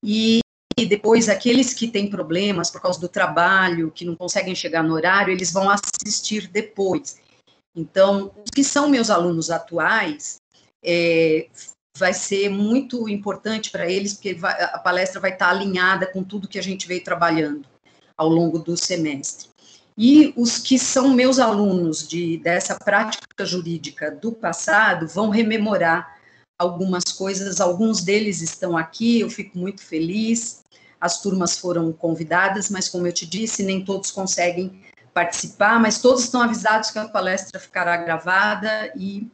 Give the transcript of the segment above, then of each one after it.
E depois, aqueles que têm problemas por causa do trabalho, que não conseguem chegar no horário, eles vão assistir depois. Então, os que são meus alunos atuais, vai ser muito importante para eles, porque a palestra vai estar alinhada com tudo que a gente veio trabalhando ao longo do semestre. E os que são meus alunos dessa prática jurídica do passado vão rememorar algumas coisas, alguns deles estão aqui, eu fico muito feliz. As turmas foram convidadas, mas como eu te disse, nem todos conseguem participar, mas todos estão avisados que a palestra ficará gravada e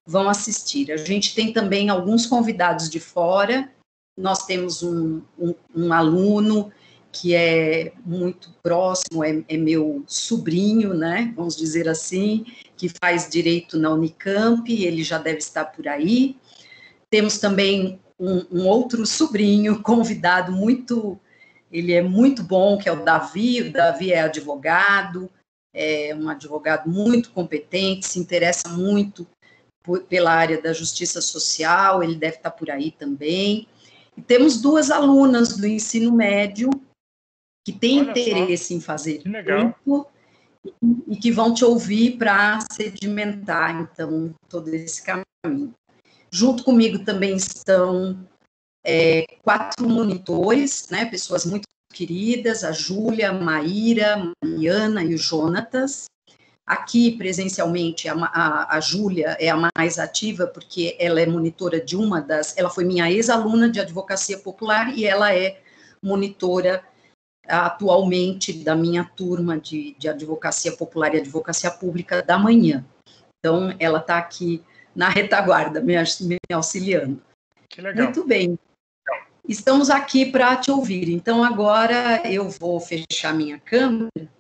vão assistir. A gente tem também alguns convidados de fora, nós temos um aluno que é muito próximo, é meu sobrinho, né, vamos dizer assim, que faz direito na Unicamp, ele já deve estar por aí. Temos também um outro sobrinho convidado ele é muito bom, que é o Davi é advogado, é um advogado muito competente, se interessa muito pela área da justiça social, ele deve estar por aí também. E temos 2 alunas do ensino médio que têm interesse em fazer direito e que vão te ouvir para sedimentar, então, todo esse caminho. Junto comigo também estão 4 monitores, né, pessoas muito queridas, a Júlia, a Maíra, a Mariana e o Jonatas. Aqui, presencialmente, a Júlia é a mais ativa, porque ela é monitora de ela foi minha ex-aluna de advocacia popular e ela é monitora atualmente da minha turma de advocacia popular e advocacia pública da manhã. Então, ela está aqui na retaguarda, me auxiliando. Que legal. Muito bem. Estamos aqui para te ouvir. Então, agora eu vou fechar minha câmera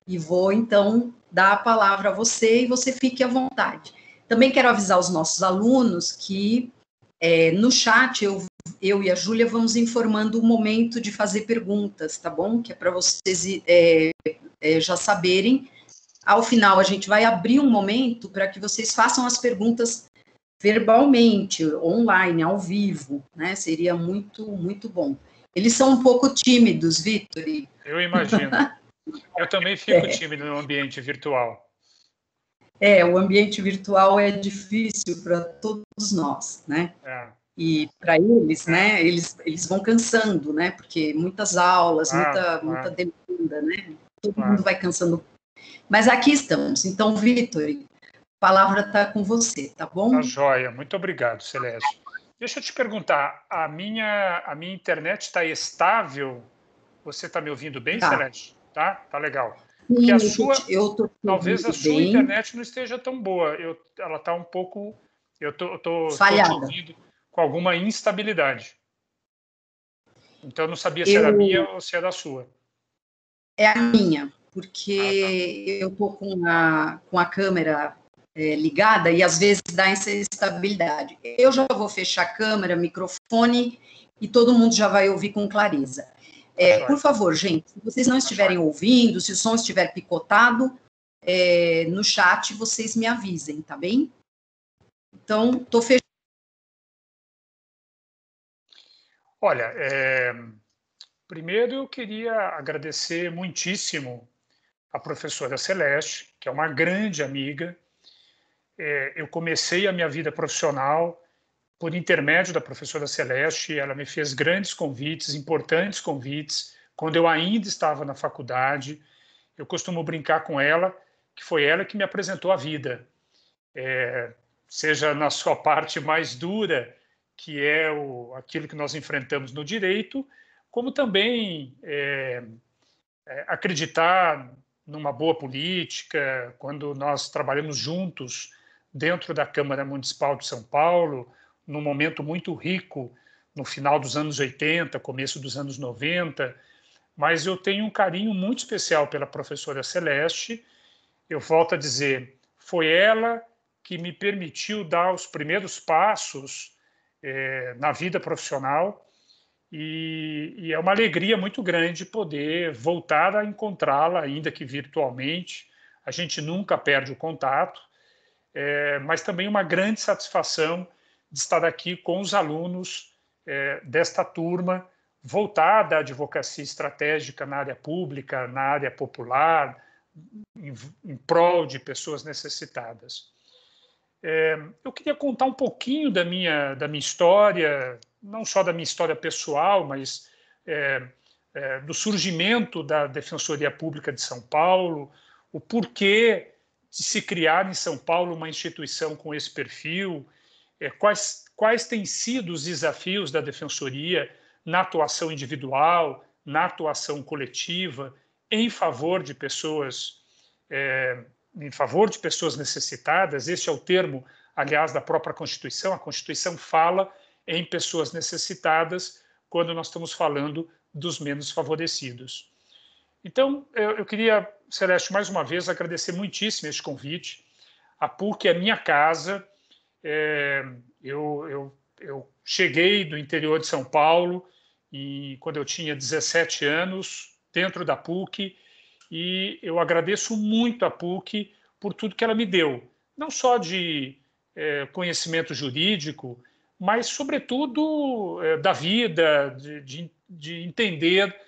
e vou, então, dar a palavra a você e você fique à vontade. Também quero avisar os nossos alunos que no chat eu e a Júlia vamos informando o momento de fazer perguntas, tá bom? Que é para vocês já saberem. Ao final, a gente vai abrir um momento para que vocês façam as perguntas verbalmente, online, ao vivo, né? Seria muito, muito bom. Eles são um pouco tímidos, Vitor. Eu imagino. Eu também fico tímido no ambiente virtual. O ambiente virtual é difícil para todos nós, né? E para eles, né? Eles vão cansando, né? Porque muitas aulas, muita demanda, né? Todo mundo vai cansando. Mas aqui estamos. Então, Vitor, a palavra está com você, tá bom? Tá joia. Muito obrigado, Celeste. Deixa eu te perguntar, a minha internet está estável? Você está me ouvindo bem, Celeste? Tá legal. Porque a sua, talvez a sua internet não esteja tão boa. Ela está um pouco, eu tô te ouvindo com alguma instabilidade. Então eu não sabia se era minha ou se era a sua. É a minha, porque eu tô com a câmera ligada e às vezes dá essa instabilidade. Eu já vou fechar a câmera, microfone e todo mundo já vai ouvir com clareza. Por favor, gente, se vocês não estiverem ouvindo, se o som estiver picotado, no chat vocês me avisem, tá bem? Então, tô fechando. Olha, primeiro eu queria agradecer muitíssimo a professora Celeste, que é uma grande amiga. Eu comecei a minha vida profissional por intermédio da professora Celeste. Ela me fez grandes convites, importantes convites, quando eu ainda estava na faculdade. Eu costumo brincar com ela, que foi ela que me apresentou a vida. Seja na sua parte mais dura, que é aquilo que nós enfrentamos no direito, como também acreditar numa boa política, quando nós trabalhamos juntos dentro da Câmara Municipal de São Paulo, num momento muito rico, no final dos anos 80, começo dos anos 90, mas eu tenho um carinho muito especial pela professora Celeste. Eu volto a dizer, foi ela que me permitiu dar os primeiros passos na vida profissional, e é uma alegria muito grande poder voltar a encontrá-la, ainda que virtualmente. A gente nunca perde o contato, mas também uma grande satisfação de estar aqui com os alunos desta turma, voltada à advocacia estratégica na área pública, na área popular, em prol de pessoas necessitadas. Eu queria contar um pouquinho da minha história, não só da minha história pessoal, mas do surgimento da Defensoria Pública de São Paulo, o porquê de se criar em São Paulo uma instituição com esse perfil, quais têm sido os desafios da Defensoria na atuação individual, na atuação coletiva, em favor de pessoas necessitadas. Este é o termo, aliás, da própria Constituição. A Constituição fala em pessoas necessitadas quando nós estamos falando dos menos favorecidos. Então, eu queria, Celeste, mais uma vez agradecer muitíssimo este convite. A PUC é minha casa. Eu cheguei do interior de São Paulo quando eu tinha 17 anos, dentro da PUC, e eu agradeço muito a PUC por tudo que ela me deu, não só de conhecimento jurídico, mas, sobretudo, da vida, de entender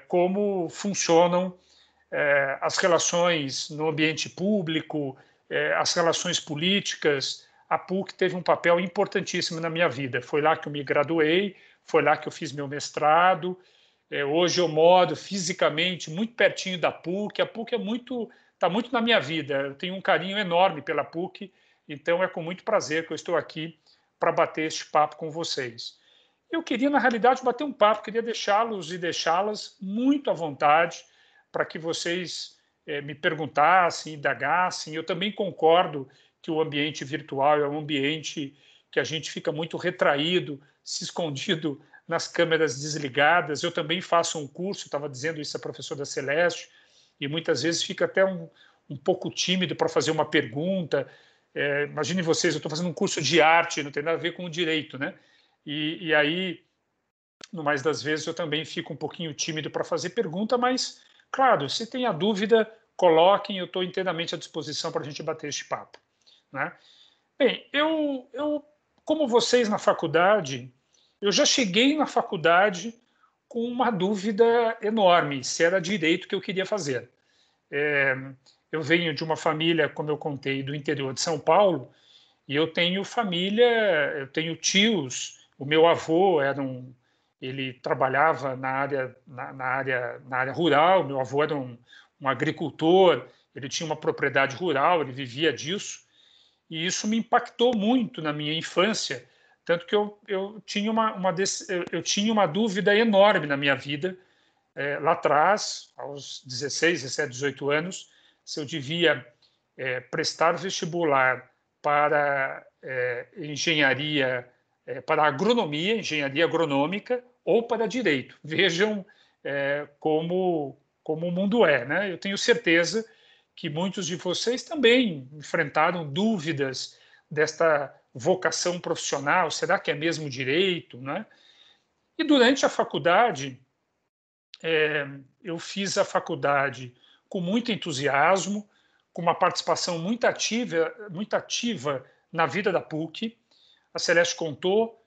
como funcionam as relações no ambiente público, as relações políticas. A PUC teve um papel importantíssimo na minha vida. Foi lá que eu me graduei, foi lá que eu fiz meu mestrado. Hoje eu moro fisicamente muito pertinho da PUC. A PUC está muito na minha vida. Eu tenho um carinho enorme pela PUC, então é com muito prazer que eu estou aqui para bater este papo com vocês. Eu queria, na realidade, bater um papo, queria deixá-los e deixá-las muito à vontade para que vocês me perguntassem, indagassem. Eu também concordo que o ambiente virtual é um ambiente que a gente fica muito retraído, se escondido nas câmeras desligadas. Eu também faço um curso, estava dizendo isso à professora Celeste, e muitas vezes fica até um pouco tímido para fazer uma pergunta. Imaginem vocês, eu estou fazendo um curso de arte, não tem nada a ver com o direito, né? E aí, no mais das vezes, eu também fico um pouquinho tímido para fazer pergunta, mas, claro, se tem a dúvida, coloquem, eu estou inteiramente à disposição para a gente bater este papo, né? Bem, como vocês na faculdade, eu já cheguei na faculdade com uma dúvida enorme, se era direito que eu queria fazer. Eu venho de uma família, como eu contei, do interior de São Paulo, e eu tenho família, eu tenho tios. O meu avô ele trabalhava na área rural. Meu avô era um agricultor, ele tinha uma propriedade rural, ele vivia disso, e isso me impactou muito na minha infância, tanto que eu tinha uma dúvida enorme na minha vida, lá atrás, aos 16, 17, 18 anos, se eu devia prestar vestibular para engenharia, para agronomia, engenharia agronômica, ou para direito. Vejam como o mundo é, né? Eu tenho certeza que muitos de vocês também enfrentaram dúvidas desta vocação profissional. Será que é mesmo direito, né? E durante a faculdade, eu fiz a faculdade com muito entusiasmo, com uma participação muito ativa na vida da PUC. A Celeste contou,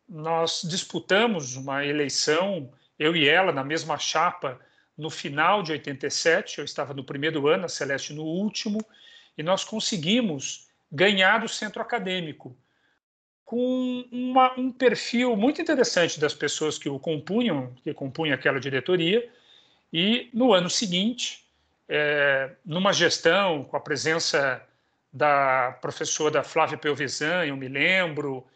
nós disputamos uma eleição, eu e ela, na mesma chapa, no final de 87, eu estava no primeiro ano, a Celeste no último, e nós conseguimos ganhar o centro acadêmico, com um perfil muito interessante das pessoas que compunham aquela diretoria. E no ano seguinte, numa gestão com a presença da professora Flávia Pelvezan, eu me lembro,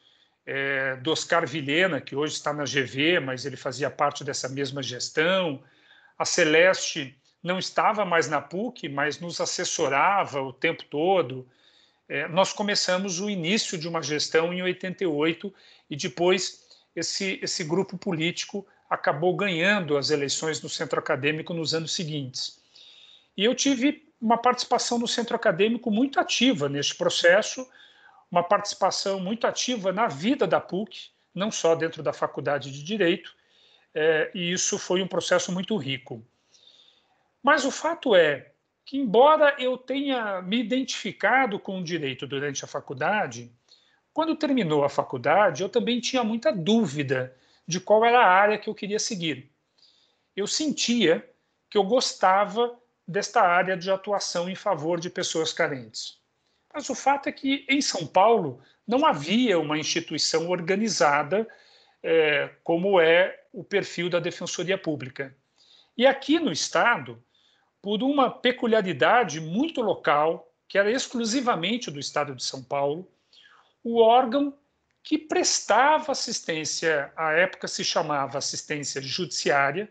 do Oscar Vilhena, que hoje está na GV, mas ele fazia parte dessa mesma gestão. A Celeste não estava mais na PUC, mas nos assessorava o tempo todo. Nós começamos o início de uma gestão em 88 e depois esse grupo político acabou ganhando as eleições no centro acadêmico nos anos seguintes. E eu tive uma participação no centro acadêmico muito ativa neste processo, uma participação muito ativa na vida da PUC, não só dentro da Faculdade de Direito, e isso foi um processo muito rico. Mas o fato é que, embora eu tenha me identificado com o direito durante a faculdade, quando terminou a faculdade, eu também tinha muita dúvida de qual era a área que eu queria seguir. Eu sentia que eu gostava desta área de atuação em favor de pessoas carentes. Mas o fato é que, em São Paulo, não havia uma instituição organizada como é o perfil da Defensoria Pública. E aqui no Estado, por uma peculiaridade muito local, que era exclusivamente do Estado de São Paulo, o órgão que prestava assistência, à época se chamava assistência judiciária,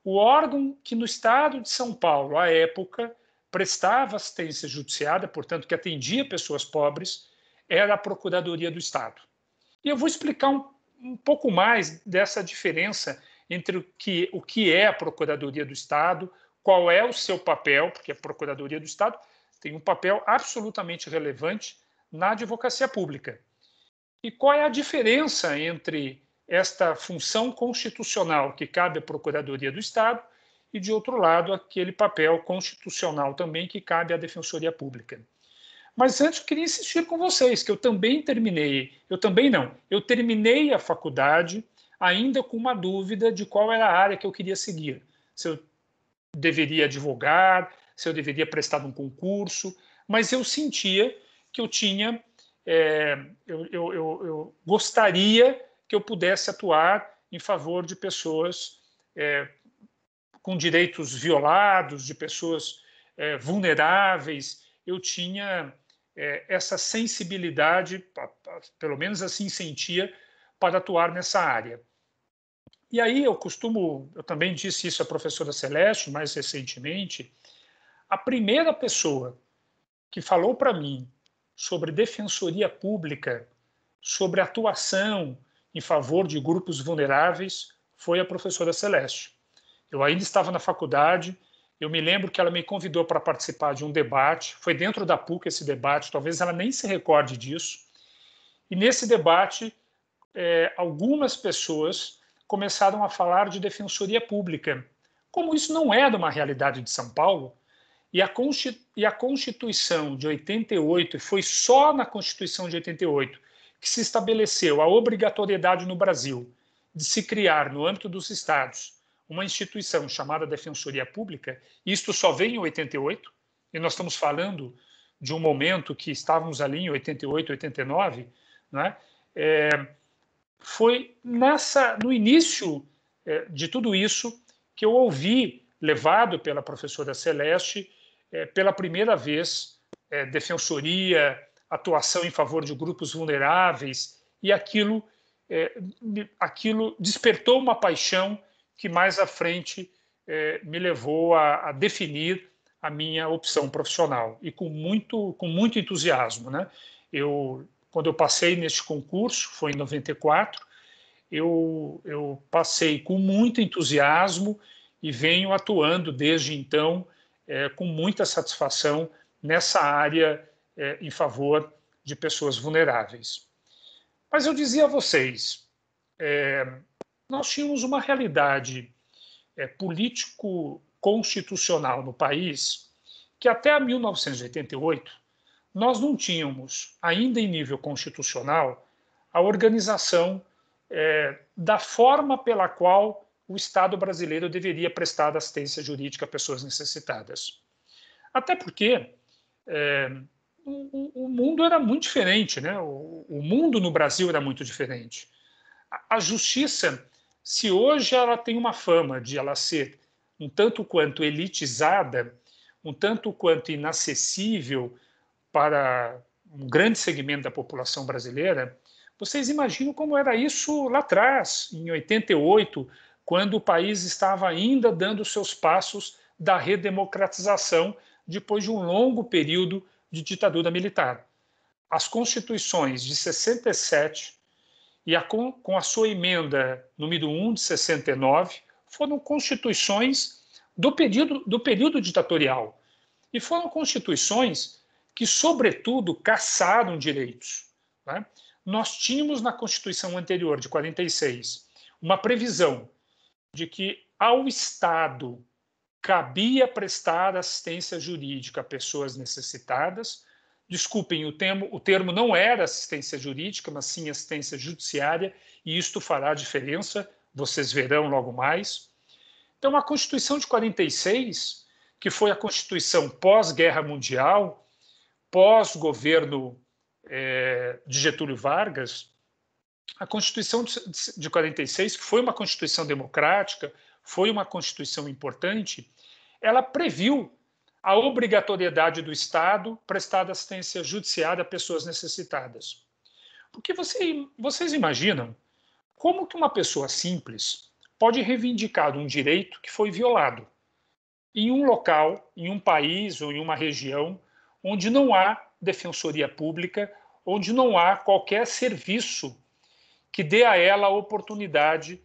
o órgão que no Estado de São Paulo, à época, prestava assistência judiciária, portanto, que atendia pessoas pobres, era a Procuradoria do Estado. E eu vou explicar um pouco mais dessa diferença entre o que é a Procuradoria do Estado, qual é o seu papel, porque a Procuradoria do Estado tem um papel absolutamente relevante na advocacia pública. E qual é a diferença entre esta função constitucional que cabe à Procuradoria do Estado e, de outro lado, aquele papel constitucional também que cabe à Defensoria Pública? Mas antes eu queria insistir com vocês que eu terminei a faculdade ainda com uma dúvida de qual era a área que eu queria seguir. Se eu deveria advogar, se eu deveria prestar um concurso, mas eu sentia que eu tinha, eu gostaria que eu pudesse atuar em favor de pessoas com direitos violados, de pessoas vulneráveis. Eu tinha essa sensibilidade, pelo menos assim sentia, para atuar nessa área. E aí eu também disse isso à professora Celeste mais recentemente, a primeira pessoa que falou para mim sobre defensoria pública, sobre atuação em favor de grupos vulneráveis, foi a professora Celeste. Eu ainda estava na faculdade, eu me lembro que ela me convidou para participar de um debate, foi dentro da PUC esse debate, talvez ela nem se recorde disso, e nesse debate algumas pessoas começaram a falar de defensoria pública. Como isso não é de uma realidade de São Paulo, e a Constituição de 88, e foi só na Constituição de 88 que se estabeleceu a obrigatoriedade no Brasil de se criar, no âmbito dos estados, uma instituição chamada Defensoria Pública. Isto só veio em 88, e nós estamos falando de um momento que estávamos ali em 88, 89, né? Foi no início de tudo isso que eu ouvi, levado pela professora Celeste, pela primeira vez, defensoria, atuação em favor de grupos vulneráveis, e aquilo despertou uma paixão que mais à frente me levou a definir a minha opção profissional, e com muito entusiasmo, né? Quando eu passei neste concurso, foi em 94, eu passei com muito entusiasmo e venho atuando desde então com muita satisfação nessa área em favor de pessoas vulneráveis. Mas eu dizia a vocês, nós tínhamos uma realidade político-constitucional no país que até 1988 nós não tínhamos, ainda em nível constitucional, a organização da forma pela qual o Estado brasileiro deveria prestar assistência jurídica a pessoas necessitadas. Até porque o mundo era muito diferente, né? O mundo no Brasil era muito diferente. A justiça, se hoje ela tem uma fama de ela ser um tanto quanto elitizada, um tanto quanto inacessível para um grande segmento da população brasileira, vocês imaginam como era isso lá atrás, em 88, quando o país estava ainda dando seus passos da redemocratização depois de um longo período de ditadura militar. As constituições de 67 e com a sua emenda número 1 de 69 foram constituições do período ditatorial. E foram constituições que, sobretudo, caçaram direitos, né? Nós tínhamos na Constituição anterior, de 46, uma previsão de que ao Estado cabia prestar assistência jurídica a pessoas necessitadas Desculpem, o termo não era assistência jurídica, mas sim assistência judiciária, e isto fará diferença, vocês verão logo mais. Então, a Constituição de 46, que foi a Constituição pós-Guerra Mundial, pós-governo de Getúlio Vargas, a Constituição de 46, que foi uma Constituição democrática, foi uma Constituição importante, ela previu a obrigatoriedade do Estado prestar assistência judiciária a pessoas necessitadas. Porque vocês imaginam como que uma pessoa simples pode reivindicar um direito que foi violado em um local, em um país ou em uma região onde não há defensoria pública, onde não há qualquer serviço que dê a ela a oportunidade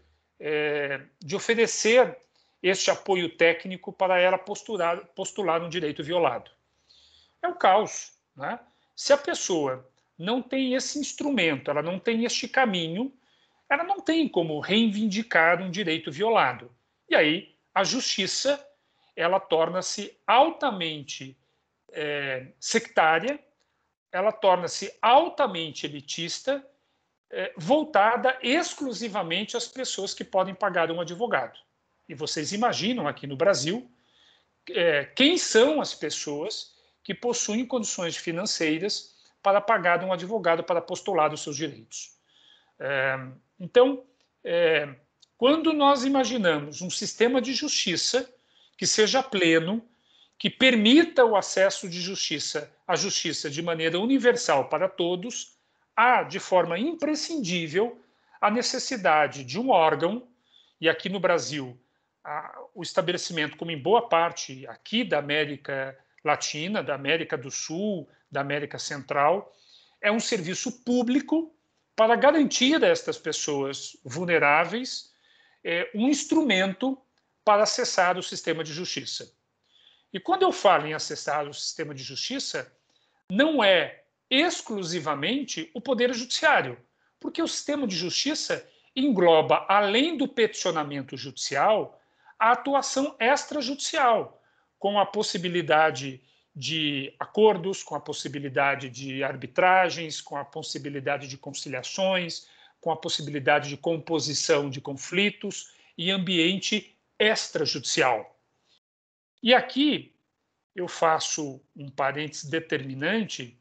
de oferecer este apoio técnico para ela postular um direito violado. É o caos, né? Se a pessoa não tem esse instrumento, ela não tem este caminho, ela não tem como reivindicar um direito violado. E aí a justiça ela torna-se altamente sectária, ela torna-se altamente elitista, voltada exclusivamente às pessoas que podem pagar um advogado. E vocês imaginam aqui no Brasil quem são as pessoas que possuem condições financeiras para pagar um advogado para postular os seus direitos. Então, quando nós imaginamos um sistema de justiça que seja pleno, que permita o acesso à justiça de maneira universal para todos, há, de forma imprescindível, a necessidade de um órgão, e aqui no Brasil, o estabelecimento, como em boa parte aqui da América Latina, da América do Sul, da América Central, é um serviço público para garantir a estas pessoas vulneráveis um instrumento para acessar o sistema de justiça. E quando eu falo em acessar o sistema de justiça, não é exclusivamente o Poder Judiciário, porque o sistema de justiça engloba, além do peticionamento judicial, a atuação extrajudicial, com a possibilidade de acordos, com a possibilidade de arbitragens, com a possibilidade de conciliações, com a possibilidade de composição de conflitos e ambiente extrajudicial. E aqui eu faço um parêntese determinante,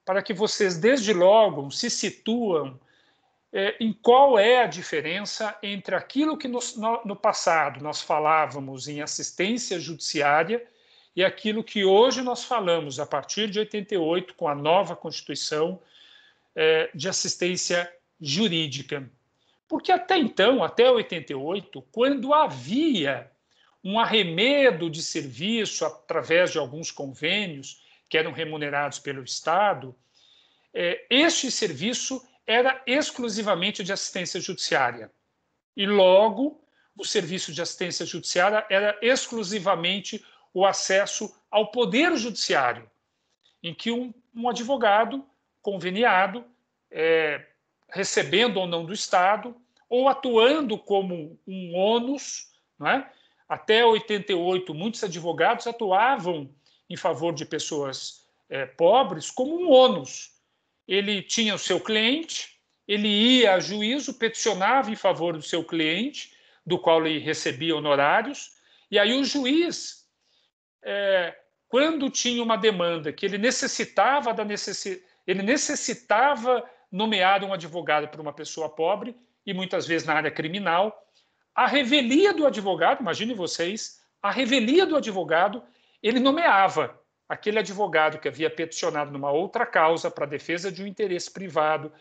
para que vocês desde logo se situam em qual é a diferença entre aquilo que no passado nós falávamos em assistência judiciária e aquilo que hoje nós falamos, a partir de 88, com a nova Constituição, de assistência jurídica. Porque até então, até 88, quando havia um arremedo de serviço através de alguns convênios que eram remunerados pelo Estado, este serviço era exclusivamente de assistência judiciária. E logo, o serviço de assistência judiciária era exclusivamente o acesso ao poder judiciário, em que um advogado conveniado, recebendo ou não do Estado, ou atuando como um ônus, não é? Até 88, muitos advogados atuavam em favor de pessoas pobres como um ônus. Ele tinha o seu cliente, ele ia a juízo, peticionava em favor do seu cliente, do qual ele recebia honorários, e aí o juiz, quando tinha uma demanda que ele necessitava nomear um advogado para uma pessoa pobre, e muitas vezes na área criminal, a revelia do advogado, imaginem vocês, a revelia do advogado, ele nomeava aquele advogado que havia peticionado numa outra causa para a defesa de um interesse privado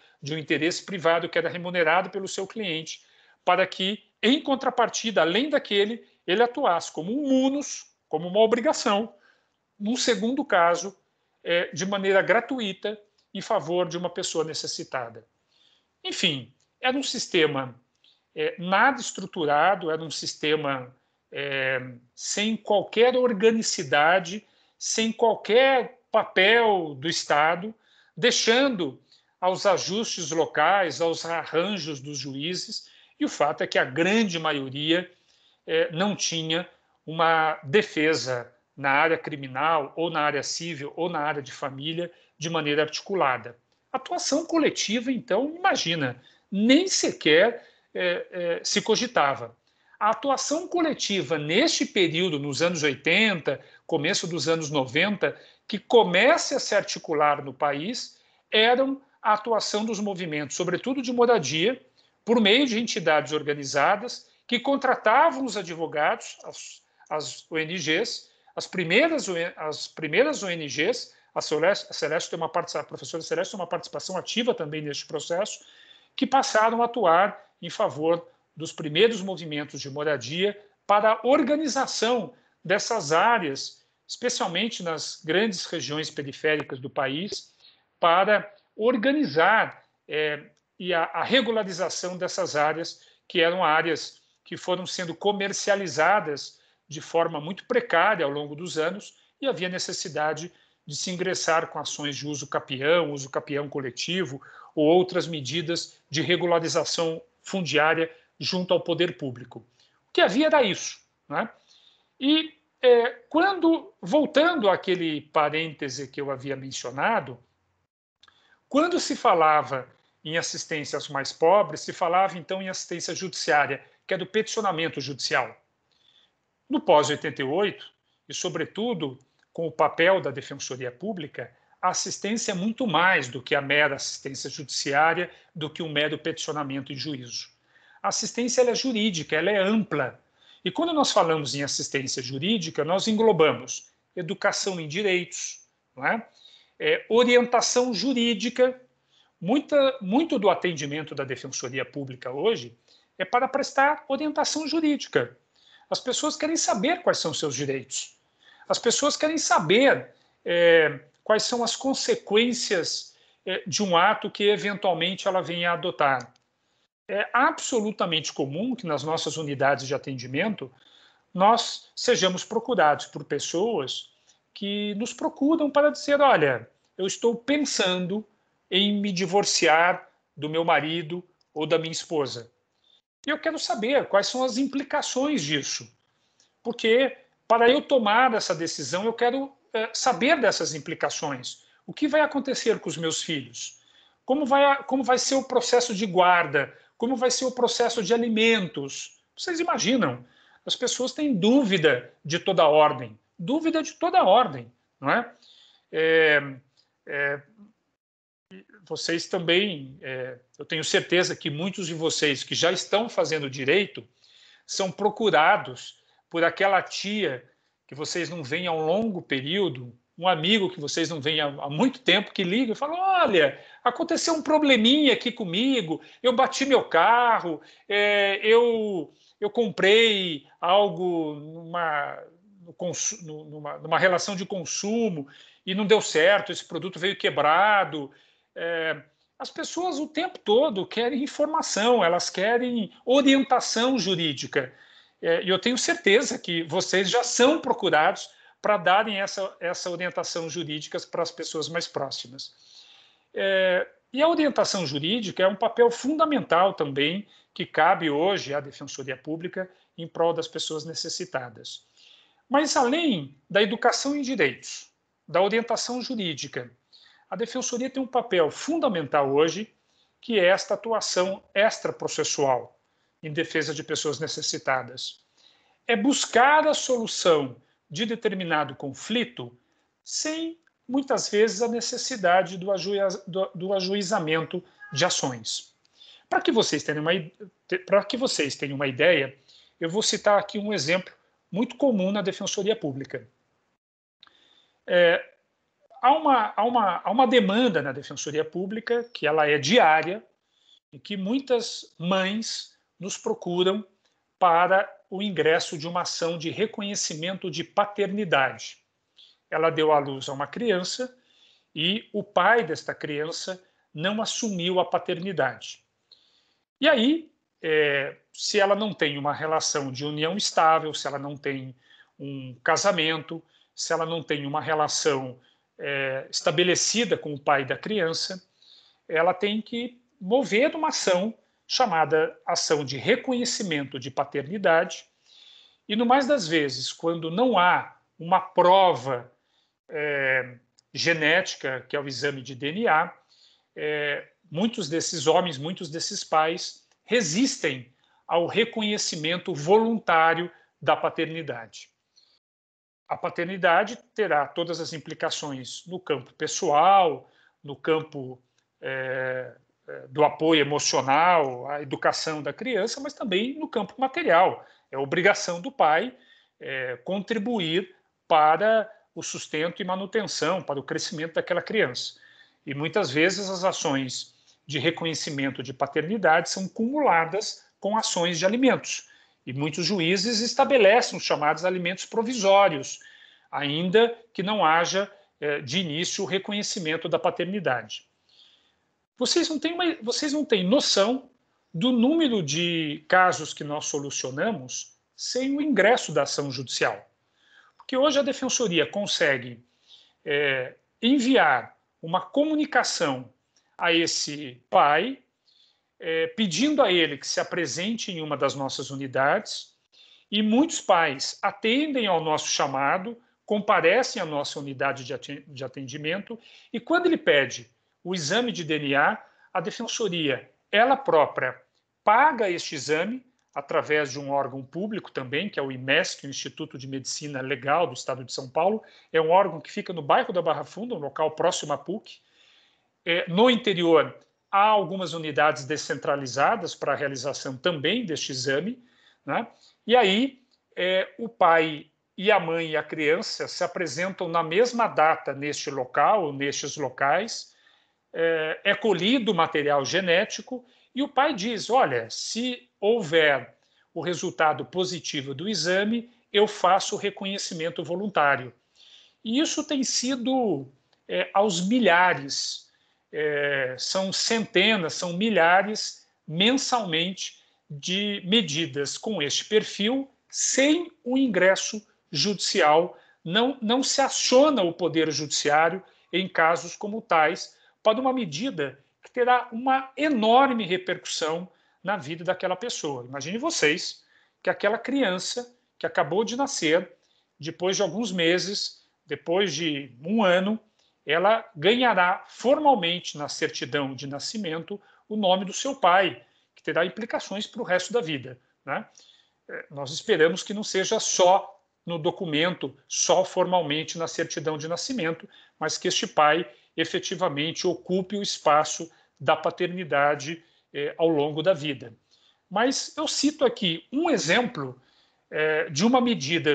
que era remunerado pelo seu cliente, para que, em contrapartida, além daquele, ele atuasse como um munus, como uma obrigação, num segundo caso, de maneira gratuita, em favor de uma pessoa necessitada. Enfim, era um sistema nada estruturado, era um sistema sem qualquer organicidade, sem qualquer papel do Estado, deixando aos ajustes locais, aos arranjos dos juízes, e o fato é que a grande maioria não tinha uma defesa na área criminal, ou na área civil, ou na área de família, de maneira articulada. Atuação coletiva, então, imagina, nem sequer se cogitava. A atuação coletiva neste período, nos anos 80, começo dos anos 90, que começa a se articular no país, eram a atuação dos movimentos, sobretudo de moradia, por meio de entidades organizadas que contratavam os advogados, as ONGs, as primeiras ONGs, a professora Celeste tem uma participação ativa também neste processo, que passaram a atuar em favor dos primeiros movimentos de moradia para a organização dessas áreas, especialmente nas grandes regiões periféricas do país, para organizar e a regularização dessas áreas, que eram áreas que foram sendo comercializadas de forma muito precária ao longo dos anos, e havia necessidade de se ingressar com ações de uso capião coletivo, ou outras medidas de regularização fundiária junto ao poder público. O que havia era isso, né? E voltando àquele parêntese que eu havia mencionado, quando se falava em assistência aos mais pobres, se falava então em assistência judiciária, que é do peticionamento judicial. No pós-88, e sobretudo com o papel da Defensoria Pública, a assistência é muito mais do que a mera assistência judiciária, do que um mero peticionamento em juízo. A assistência ela é jurídica, ela é ampla. E quando nós falamos em assistência jurídica, nós englobamos educação em direitos, não é? Orientação jurídica. Muito do atendimento da Defensoria Pública hoje é para prestar orientação jurídica. As pessoas querem saber quais são seus direitos. As pessoas querem saber quais são as consequências de um ato que eventualmente ela venha a adotar. É absolutamente comum que nas nossas unidades de atendimento nós sejamos procurados por pessoas que nos procuram para dizer, olha, eu estou pensando em me divorciar do meu marido ou da minha esposa. E eu quero saber quais são as implicações disso. Porque para eu tomar essa decisão, eu quero saber dessas implicações. O que vai acontecer com os meus filhos? Como vai ser o processo de guarda? Como vai ser o processo de alimentos? Vocês imaginam? As pessoas têm dúvida de toda ordem. Dúvida de toda ordem, não é? Vocês também, eu tenho certeza que muitos de vocês que já estão fazendo direito são procurados por aquela tia que vocês não veem há um longo período, um amigo que vocês não veem há muito tempo, que liga e fala, olha, aconteceu um probleminha aqui comigo, eu bati meu carro, eu comprei algo numa relação de consumo e não deu certo, esse produto veio quebrado. As pessoas o tempo todo querem informação, elas querem orientação jurídica. E eu tenho certeza que vocês já são procurados para darem essa orientação jurídica para as pessoas mais próximas. E a orientação jurídica é um papel fundamental também que cabe hoje à Defensoria Pública em prol das pessoas necessitadas. Mas, além da educação em direitos, da orientação jurídica, a Defensoria tem um papel fundamental hoje, que é esta atuação extraprocessual em defesa de pessoas necessitadas. É buscar a solução de determinado conflito sem, muitas vezes, a necessidade do ajuizamento de ações. Para que vocês tenham uma ideia, eu vou citar aqui um exemplo muito comum na Defensoria Pública. Há uma demanda na Defensoria Pública, que ela é diária, e que muitas mães nos procuram para o ingresso de uma ação de reconhecimento de paternidade. Ela deu à luz a uma criança e o pai desta criança não assumiu a paternidade. E aí, se ela não tem uma relação de união estável, se ela não tem um casamento, se ela não tem uma relação estabelecida com o pai da criança, ela tem que mover uma ação chamada ação de reconhecimento de paternidade. E, no mais das vezes, quando não há uma prova genética, que é o exame de DNA, muitos desses homens, muitos desses pais resistem ao reconhecimento voluntário da paternidade. A paternidade terá todas as implicações no campo pessoal, no campo do apoio emocional, a educação da criança, mas também no campo material. É obrigação do pai contribuir para o sustento e manutenção, para o crescimento daquela criança. E muitas vezes as ações de reconhecimento de paternidade são cumuladas com ações de alimentos. E muitos juízes estabelecem os chamados alimentos provisórios, ainda que não haja de início o reconhecimento da paternidade. Vocês não têm noção do número de casos que nós solucionamos sem o ingresso da ação judicial. Porque hoje a Defensoria consegue enviar uma comunicação a esse pai, pedindo a ele que se apresente em uma das nossas unidades, e muitos pais atendem ao nosso chamado, comparecem à nossa unidade de atendimento, e quando ele pede o exame de DNA, a Defensoria, ela própria, paga este exame através de um órgão público também, que é o IMESC, o Instituto de Medicina Legal do Estado de São Paulo. É um órgão que fica no bairro da Barra Funda, um local próximo à PUC. No interior, há algumas unidades descentralizadas para a realização também deste exame, né? E aí, o pai e a mãe e a criança se apresentam na mesma data neste local, nestes locais, é colhido o material genético e o pai diz, olha, se houver o resultado positivo do exame, eu faço o reconhecimento voluntário. E isso tem sido aos milhares, são centenas, são milhares mensalmente de medidas com este perfil, sem o ingresso judicial, não se aciona o Poder Judiciário em casos como tais, para uma medida que terá uma enorme repercussão na vida daquela pessoa. Imagine vocês que aquela criança que acabou de nascer, depois de alguns meses, depois de um ano, ela ganhará formalmente na certidão de nascimento o nome do seu pai, que terá implicações para o resto da vida, né? Nós esperamos que não seja só no documento, só formalmente na certidão de nascimento, mas que este pai efetivamente ocupe o espaço da paternidade ao longo da vida. Mas eu cito aqui um exemplo de uma medida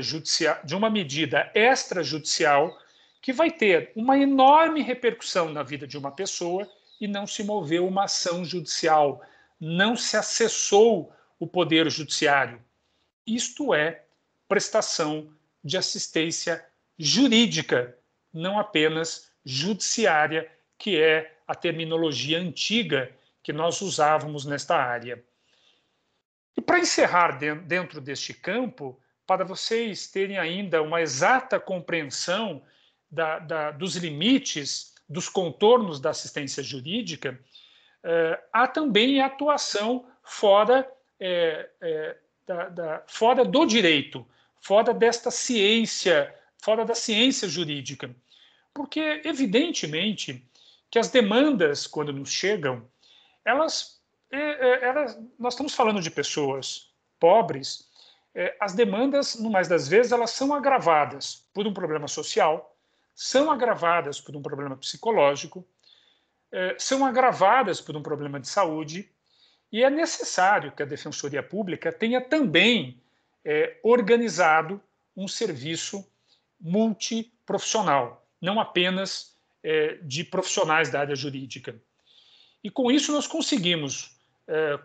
extrajudicial que vai ter uma enorme repercussão na vida de uma pessoa e não se moveu uma ação judicial, não se acessou o Poder Judiciário. Isto é prestação de assistência jurídica, não apenas judiciária, que é a terminologia antiga que nós usávamos nesta área. E para encerrar dentro deste campo, para vocês terem ainda uma exata compreensão dos limites, dos contornos da assistência jurídica, há também a atuação fora do direito, fora desta ciência, fora da ciência jurídica. Porque, evidentemente, que as demandas, quando nos chegam, nós estamos falando de pessoas pobres, as demandas, no mais das vezes, elas são agravadas por um problema social, são agravadas por um problema psicológico, são agravadas por um problema de saúde, e é necessário que a Defensoria Pública tenha também organizado um serviço multiprofissional, não apenas de profissionais da área jurídica. E com isso nós conseguimos,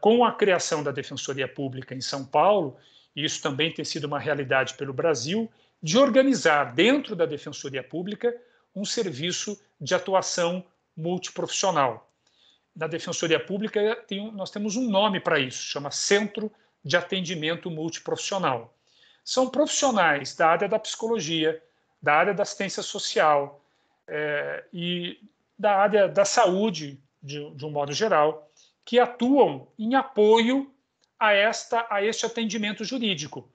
com a criação da Defensoria Pública em São Paulo, e isso também tem sido uma realidade pelo Brasil, de organizar dentro da Defensoria Pública um serviço de atuação multiprofissional. Na Defensoria Pública nós temos um nome para isso, chama Centro de Atendimento Multiprofissional. São profissionais da área da psicologia, da área da assistência social e da área da saúde, de um modo geral, que atuam em apoio a este atendimento jurídico,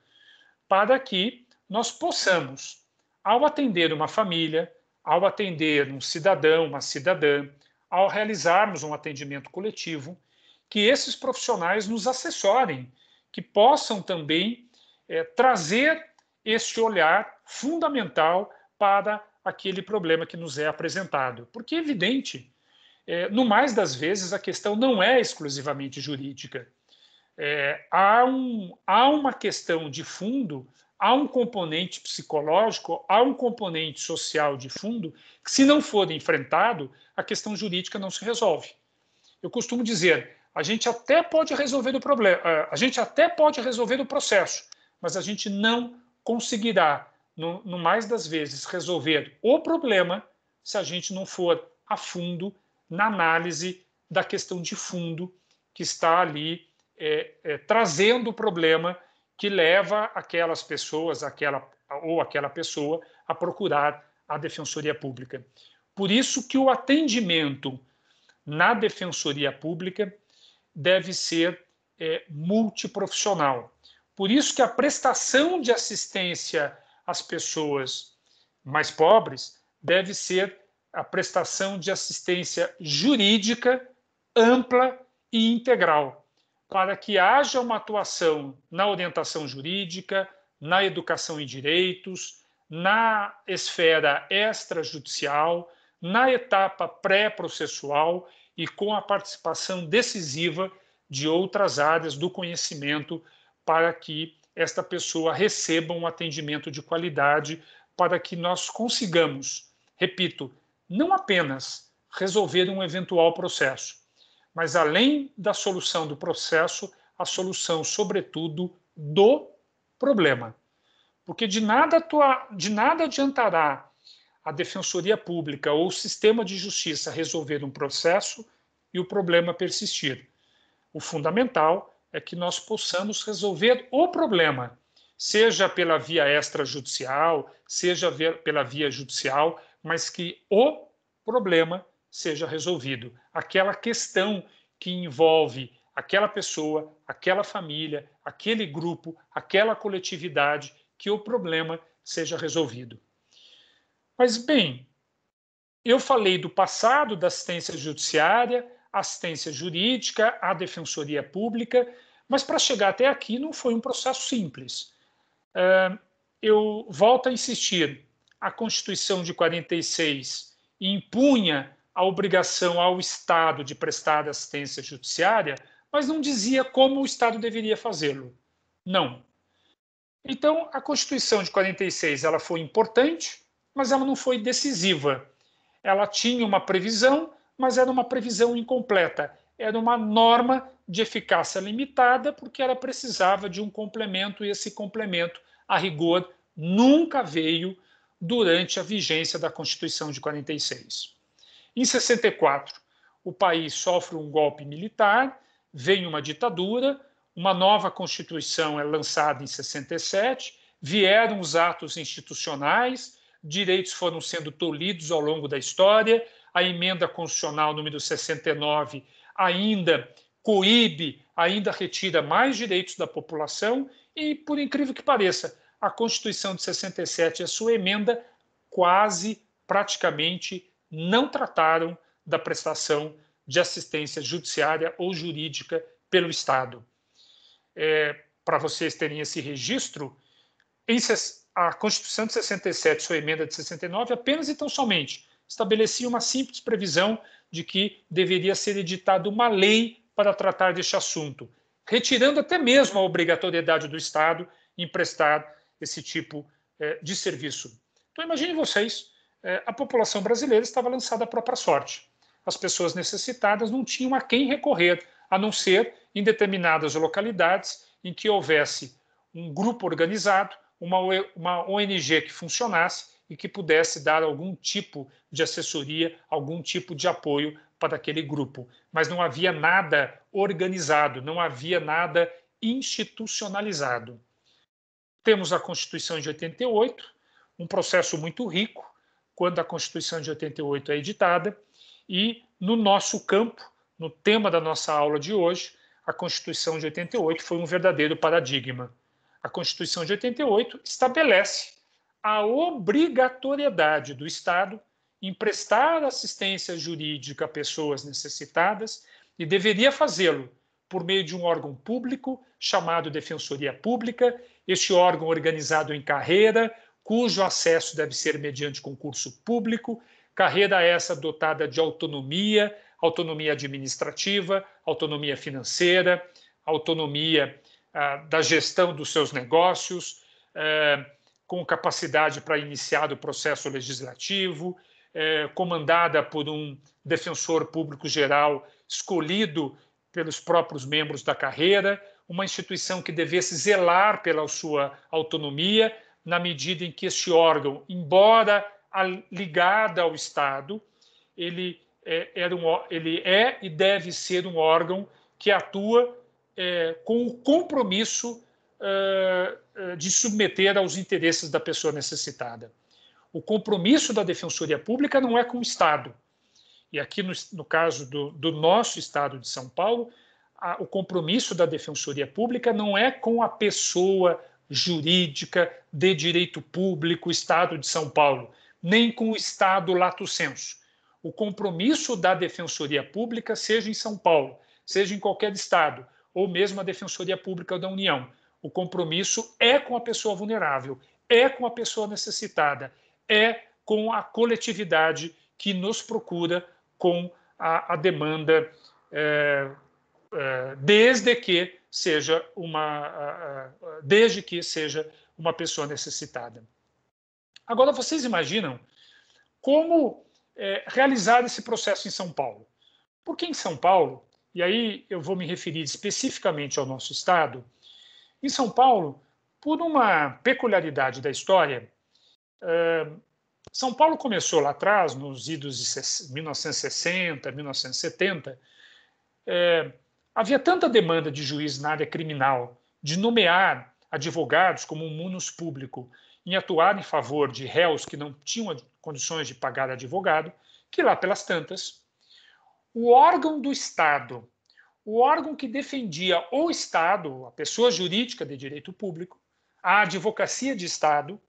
para que nós possamos, ao atender uma família, ao atender um cidadão, uma cidadã, ao realizarmos um atendimento coletivo, que esses profissionais nos assessorem, que possam também trazer este olhar fundamental para aquele problema que nos é apresentado. Porque é evidente, no mais das vezes, a questão não é exclusivamente jurídica. Há uma questão de fundo, há um componente psicológico, há um componente social de fundo, que se não for enfrentado, a questão jurídica não se resolve. Eu costumo dizer, a gente até pode resolver o problema, a gente até pode resolver o processo, mas a gente não conseguirá, no mais das vezes, resolver o problema se a gente não for a fundo na análise da questão de fundo que está ali trazendo o problema que leva aquelas pessoas, aquela pessoa a procurar a Defensoria Pública. Por isso que o atendimento na Defensoria Pública deve ser multiprofissional. Por isso que a prestação de assistência às pessoas mais pobres deve ser a prestação de assistência jurídica ampla e integral, para que haja uma atuação na orientação jurídica, na educação em direitos, na esfera extrajudicial, na etapa pré-processual e com a participação decisiva de outras áreas do conhecimento para que esta pessoa receba um atendimento de qualidade, para que nós consigamos, repito, não apenas resolver um eventual processo, mas além da solução do processo, a solução, sobretudo, do problema. Porque de nada adiantará a Defensoria Pública ou o sistema de justiça resolver um processo e o problema persistir. O fundamental é que nós possamos resolver o problema, seja pela via extrajudicial, seja pela via judicial, mas que o problema seja resolvido. Aquela questão que envolve aquela pessoa, aquela família, aquele grupo, aquela coletividade, que o problema seja resolvido. Mas, bem, eu falei do passado da assistência judiciária, assistência jurídica, a Defensoria Pública, mas para chegar até aqui não foi um processo simples. Eu volto a insistir, a Constituição de 46 impunha a obrigação ao Estado de prestar assistência judiciária, mas não dizia como o Estado deveria fazê-lo. Não. Então, a Constituição de 46 ela foi importante, mas ela não foi decisiva. Ela tinha uma previsão, mas era uma previsão incompleta. Era uma norma de eficácia limitada, porque ela precisava de um complemento, e esse complemento, a rigor, nunca veio durante a vigência da Constituição de 46. Em 64, o país sofre um golpe militar, vem uma ditadura, uma nova Constituição é lançada em 67, vieram os atos institucionais, direitos foram sendo tolhidos ao longo da história, a emenda constitucional número 69 ainda coíbe, ainda retira mais direitos da população e, por incrível que pareça, a Constituição de 67 e a sua emenda quase, praticamente, não trataram da prestação de assistência judiciária ou jurídica pelo Estado. Para vocês terem esse registro, a Constituição de 67, sua emenda de 69, apenas e tão somente estabelecia uma simples previsão de que deveria ser editada uma lei para tratar deste assunto, retirando até mesmo a obrigatoriedade do Estado em prestar esse tipo de serviço. Então, imaginem vocês, a população brasileira estava lançada à própria sorte. As pessoas necessitadas não tinham a quem recorrer, a não ser em determinadas localidades em que houvesse um grupo organizado, uma ONG que funcionasse e que pudesse dar algum tipo de assessoria, algum tipo de apoio para aquele grupo. Mas não havia nada organizado, não havia nada institucionalizado. Temos a Constituição de 88, um processo muito rico, quando a Constituição de 88 é editada, e no nosso campo, no tema da nossa aula de hoje, a Constituição de 88 foi um verdadeiro paradigma. A Constituição de 88 estabelece a obrigatoriedade do Estado em prestar assistência jurídica a pessoas necessitadas e deveria fazê-lo por meio de um órgão público chamado Defensoria Pública, este órgão organizado em carreira, cujo acesso deve ser mediante concurso público, carreira essa dotada de autonomia, autonomia administrativa, autonomia financeira, autonomia da gestão dos seus negócios, com capacidade para iniciar o processo legislativo, comandada por um defensor público geral escolhido pelos próprios membros da carreira, uma instituição que devesse zelar pela sua autonomia, na medida em que este órgão, embora ligado ao Estado, ele é e deve ser um órgão que atua com o compromisso de submeter aos interesses da pessoa necessitada. O compromisso da Defensoria Pública não é com o Estado. E aqui, no caso do nosso Estado de São Paulo, o compromisso da Defensoria Pública não é com a pessoa jurídica de direito público, Estado de São Paulo, nem com o Estado lato sensu. O compromisso da Defensoria Pública, seja em São Paulo, seja em qualquer Estado, ou mesmo a Defensoria Pública da União, o compromisso é com a pessoa vulnerável, é com a pessoa necessitada, é com a coletividade que nos procura com a demanda, desde que seja uma pessoa necessitada. Agora, vocês imaginam como realizar esse processo em São Paulo? Porque em São Paulo, e aí eu vou me referir especificamente ao nosso Estado, em São Paulo, por uma peculiaridade da história, São Paulo começou lá atrás, nos idos de 1960, 1970, havia tanta demanda de juízes na área criminal, de nomear advogados como um munus público, em atuar em favor de réus que não tinham condições de pagar advogado, que lá pelas tantas, o órgão do Estado, o órgão que defendia o Estado, a pessoa jurídica de direito público, a advocacia de Estado,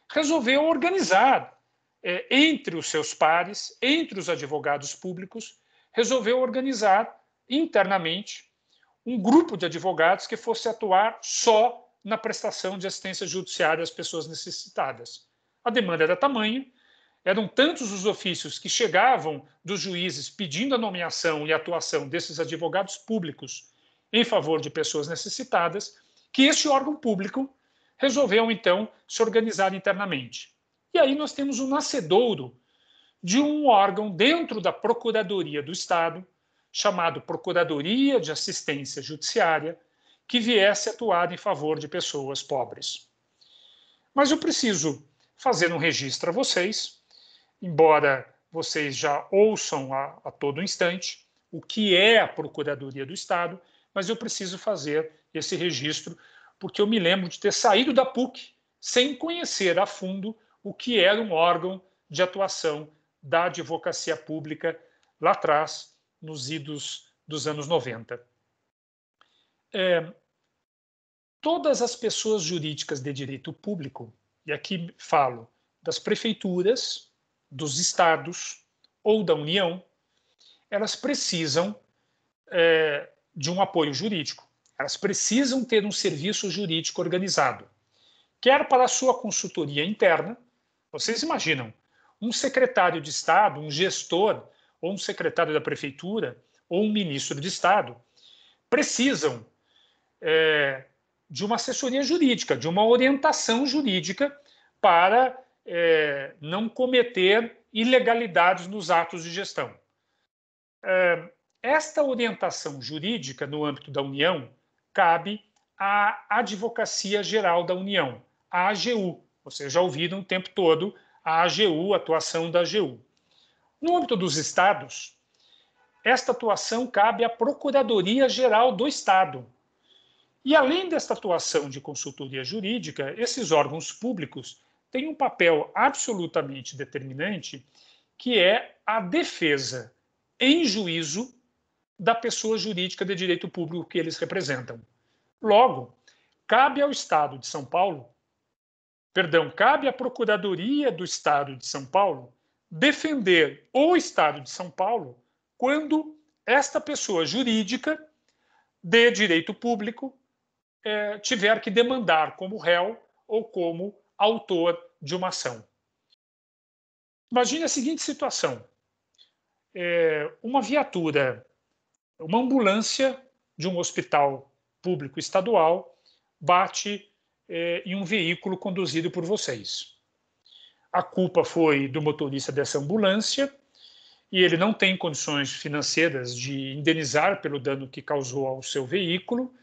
resolveu organizar entre os seus pares, entre os advogados públicos, resolveu organizar internamente um grupo de advogados que fosse atuar só na prestação de assistência judiciária às pessoas necessitadas. A demanda era tamanha, eram tantos os ofícios que chegavam dos juízes pedindo a nomeação e atuação desses advogados públicos em favor de pessoas necessitadas, que este órgão público resolveu, então, se organizar internamente. E aí nós temos um nascedouro de um órgão dentro da Procuradoria do Estado, chamado Procuradoria de Assistência Judiciária, que viesse atuar em favor de pessoas pobres. Mas eu preciso fazer um registro a vocês, embora vocês já ouçam a todo instante o que é a Procuradoria do Estado, mas eu preciso fazer esse registro porque eu me lembro de ter saído da PUC sem conhecer a fundo o que era um órgão de atuação da advocacia pública lá atrás, nos idos dos anos 90. Todas as pessoas jurídicas de direito público, e aqui falo das prefeituras, dos estados ou da União, elas precisam de um apoio jurídico. Elas precisam ter um serviço jurídico organizado, quer para a sua consultoria interna. Vocês imaginam, um secretário de Estado, um gestor, ou um secretário da prefeitura, ou um ministro de Estado, precisam de uma assessoria jurídica, de uma orientação jurídica para não cometer ilegalidades nos atos de gestão. Esta orientação jurídica no âmbito da União cabe à Advocacia Geral da União, a AGU. Vocês já ouviram o tempo todo a AGU, a atuação da AGU. No âmbito dos estados, esta atuação cabe à Procuradoria Geral do Estado. E além desta atuação de consultoria jurídica, esses órgãos públicos têm um papel absolutamente determinante, que é a defesa em juízo da pessoa jurídica de direito público que eles representam. Logo, cabe ao Estado de São Paulo Perdão, cabe à Procuradoria do Estado de São Paulo defender o Estado de São Paulo quando esta pessoa jurídica de direito público tiver que demandar como réu ou como autor de uma ação. Imagine a seguinte situação. Uma viatura, uma ambulância de um hospital público estadual bate em um veículo conduzido por vocês. A culpa foi do motorista dessa ambulância e ele não tem condições financeiras de indenizar pelo dano que causou ao seu veículo.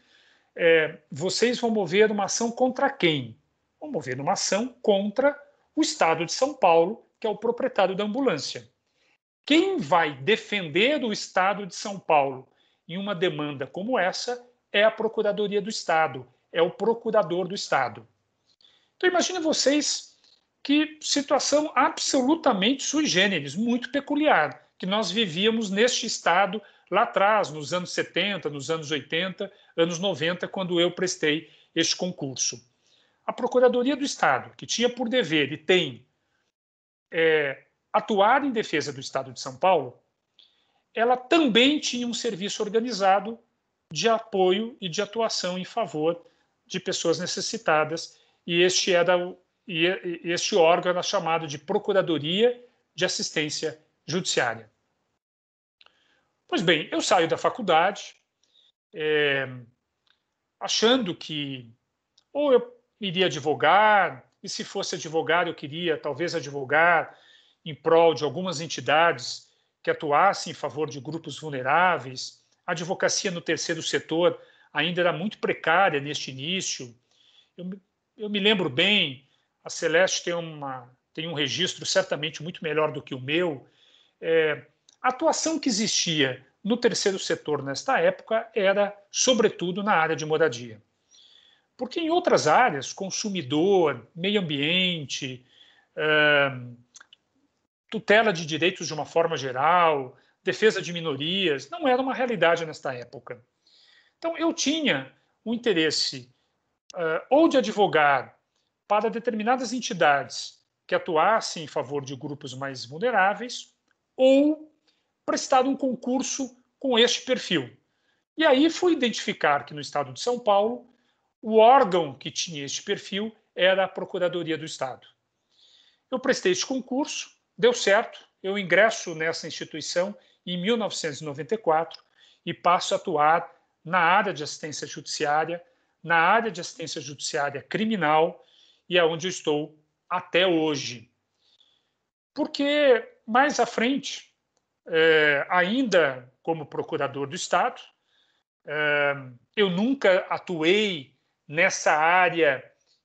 Vocês vão mover uma ação contra quem? Vão mover uma ação contra o Estado de São Paulo, que é o proprietário da ambulância. Quem vai defender o Estado de São Paulo em uma demanda como essa é a Procuradoria do Estado, é o procurador do Estado. Então imagine vocês que situação absolutamente sui generis, muito peculiar, que nós vivíamos neste Estado lá atrás, nos anos 70, nos anos 80, anos 90, quando eu prestei este concurso. A Procuradoria do Estado, que tinha por dever e tem atuar em defesa do Estado de São Paulo, ela também tinha um serviço organizado de apoio e de atuação em favor de pessoas necessitadas, e este órgão era chamado de Procuradoria de Assistência Judiciária. Pois bem, eu saio da faculdade achando que ou eu iria advogar, e se fosse advogar eu queria talvez advogar em prol de algumas entidades que atuassem em favor de grupos vulneráveis. A advocacia no terceiro setor ainda era muito precária neste início. Eu me lembro bem, a Celeste tem um registro certamente muito melhor do que o meu. A atuação que existia no terceiro setor nesta época era, sobretudo, na área de moradia. Porque em outras áreas, consumidor, meio ambiente, tutela de direitos de uma forma geral, defesa de minorias, não era uma realidade nesta época. Então, eu tinha um interesse ou de advogar para determinadas entidades que atuassem em favor de grupos mais vulneráveis, ou prestar um concurso com este perfil. E aí fui identificar que no Estado de São Paulo, o órgão que tinha este perfil era a Procuradoria do Estado. Eu prestei este concurso, deu certo, eu ingresso nessa instituição em 1994 e passo a atuar na área de assistência judiciária, na área de assistência judiciária criminal, e é onde eu estou até hoje. Porque mais à frente, ainda como procurador do Estado, eu nunca atuei nessa área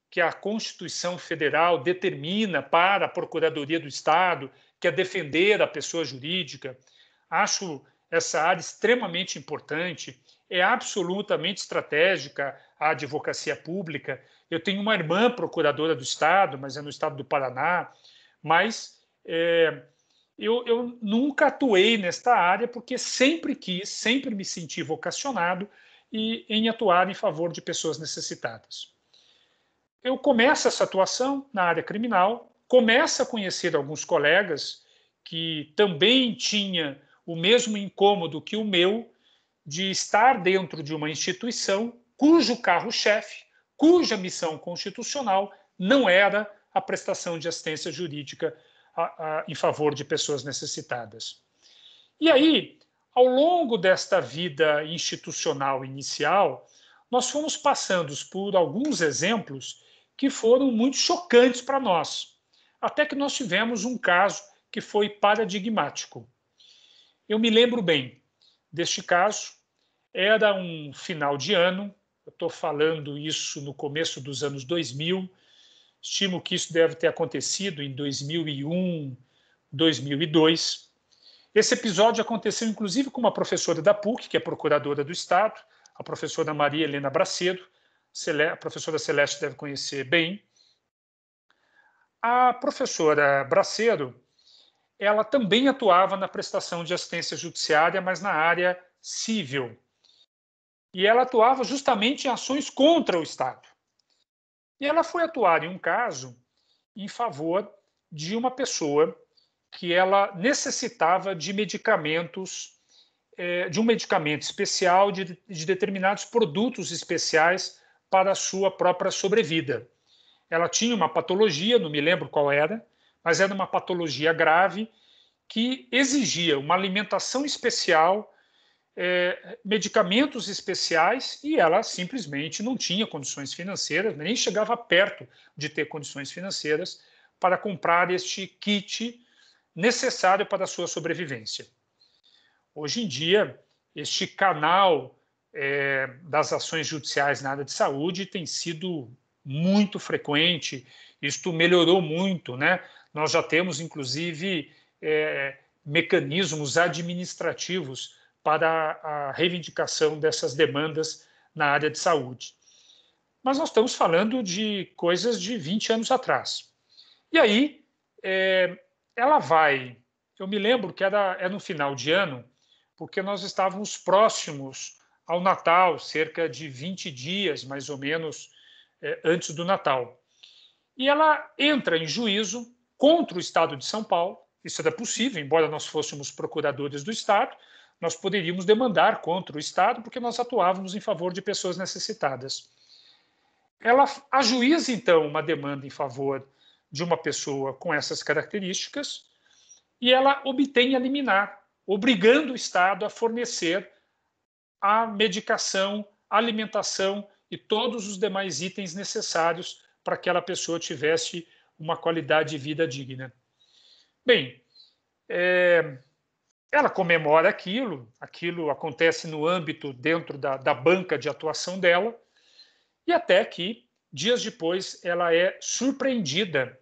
que a Constituição Federal determina para a Procuradoria do Estado, que é defender a pessoa jurídica. Acho essa área extremamente importante, é absolutamente estratégica a advocacia pública. Eu tenho uma irmã procuradora do Estado, mas é no Estado do Paraná, mas eu nunca atuei nesta área porque sempre quis, sempre me senti vocacionado em atuar em favor de pessoas necessitadas. Eu começo essa atuação na área criminal, começo a conhecer alguns colegas que também tinham o mesmo incômodo que o meu de estar dentro de uma instituição cujo carro-chefe, cuja missão constitucional não era a prestação de assistência jurídica em favor de pessoas necessitadas. E aí, ao longo desta vida institucional inicial, nós fomos passando por alguns exemplos que foram muito chocantes para nós, até que nós tivemos um caso que foi paradigmático. Eu me lembro bem deste caso, era um final de ano, eu estou falando isso no começo dos anos 2000, estimo que isso deve ter acontecido em 2001, 2002. Esse episódio aconteceu inclusive com uma professora da PUC, que é procuradora do Estado, a professora Maria Helena Bracedo, a professora Celeste deve conhecer bem. A professora Bracedo, ela também atuava na prestação de assistência judiciária, mas na área civil. E ela atuava justamente em ações contra o Estado. E ela foi atuar em um caso em favor de uma pessoa que ela necessitava de medicamentos, de um medicamento especial, de determinados produtos especiais para a sua própria sobrevida. Ela tinha uma patologia, não me lembro qual era, mas era uma patologia grave que exigia uma alimentação especial, medicamentos especiais, e ela simplesmente não tinha condições financeiras, nem chegava perto de ter condições financeiras para comprar este kit necessário para a sua sobrevivência. Hoje em dia, este canal das ações judiciais na área de saúde tem sido muito frequente, isto melhorou muito, né? Nós já temos, inclusive, mecanismos administrativos para a reivindicação dessas demandas na área de saúde. Mas nós estamos falando de coisas de 20 anos atrás. E aí, ela vai... Eu me lembro que era no final de ano, porque nós estávamos próximos ao Natal, cerca de 20 dias, mais ou menos, antes do Natal. E ela entra em juízo contra o Estado de São Paulo. Isso era possível, embora nós fôssemos procuradores do Estado, nós poderíamos demandar contra o Estado, porque nós atuávamos em favor de pessoas necessitadas. Ela ajuiza, então, uma demanda em favor de uma pessoa com essas características e ela obtém a liminar, obrigando o Estado a fornecer a medicação, a alimentação e todos os demais itens necessários para que aquela pessoa tivesse uma qualidade de vida digna. Bem, ela comemora aquilo acontece no âmbito dentro da banca de atuação dela, e até que, dias depois, ela é surpreendida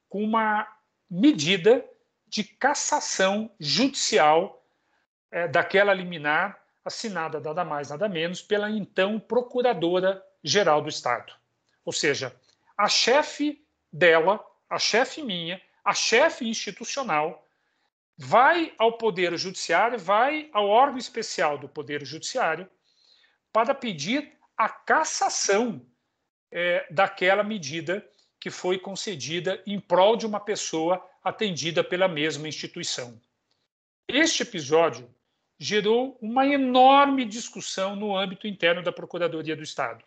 com uma medida de cassação judicial daquela liminar assinada nada mais, nada menos, pela então Procuradora-Geral do Estado. Ou seja, a chefe dela, a chefe minha, a chefe institucional, vai ao Poder Judiciário, vai ao órgão especial do Poder Judiciário para pedir a cassação daquela medida que foi concedida em prol de uma pessoa atendida pela mesma instituição. Este episódio gerou uma enorme discussão no âmbito interno da Procuradoria do Estado.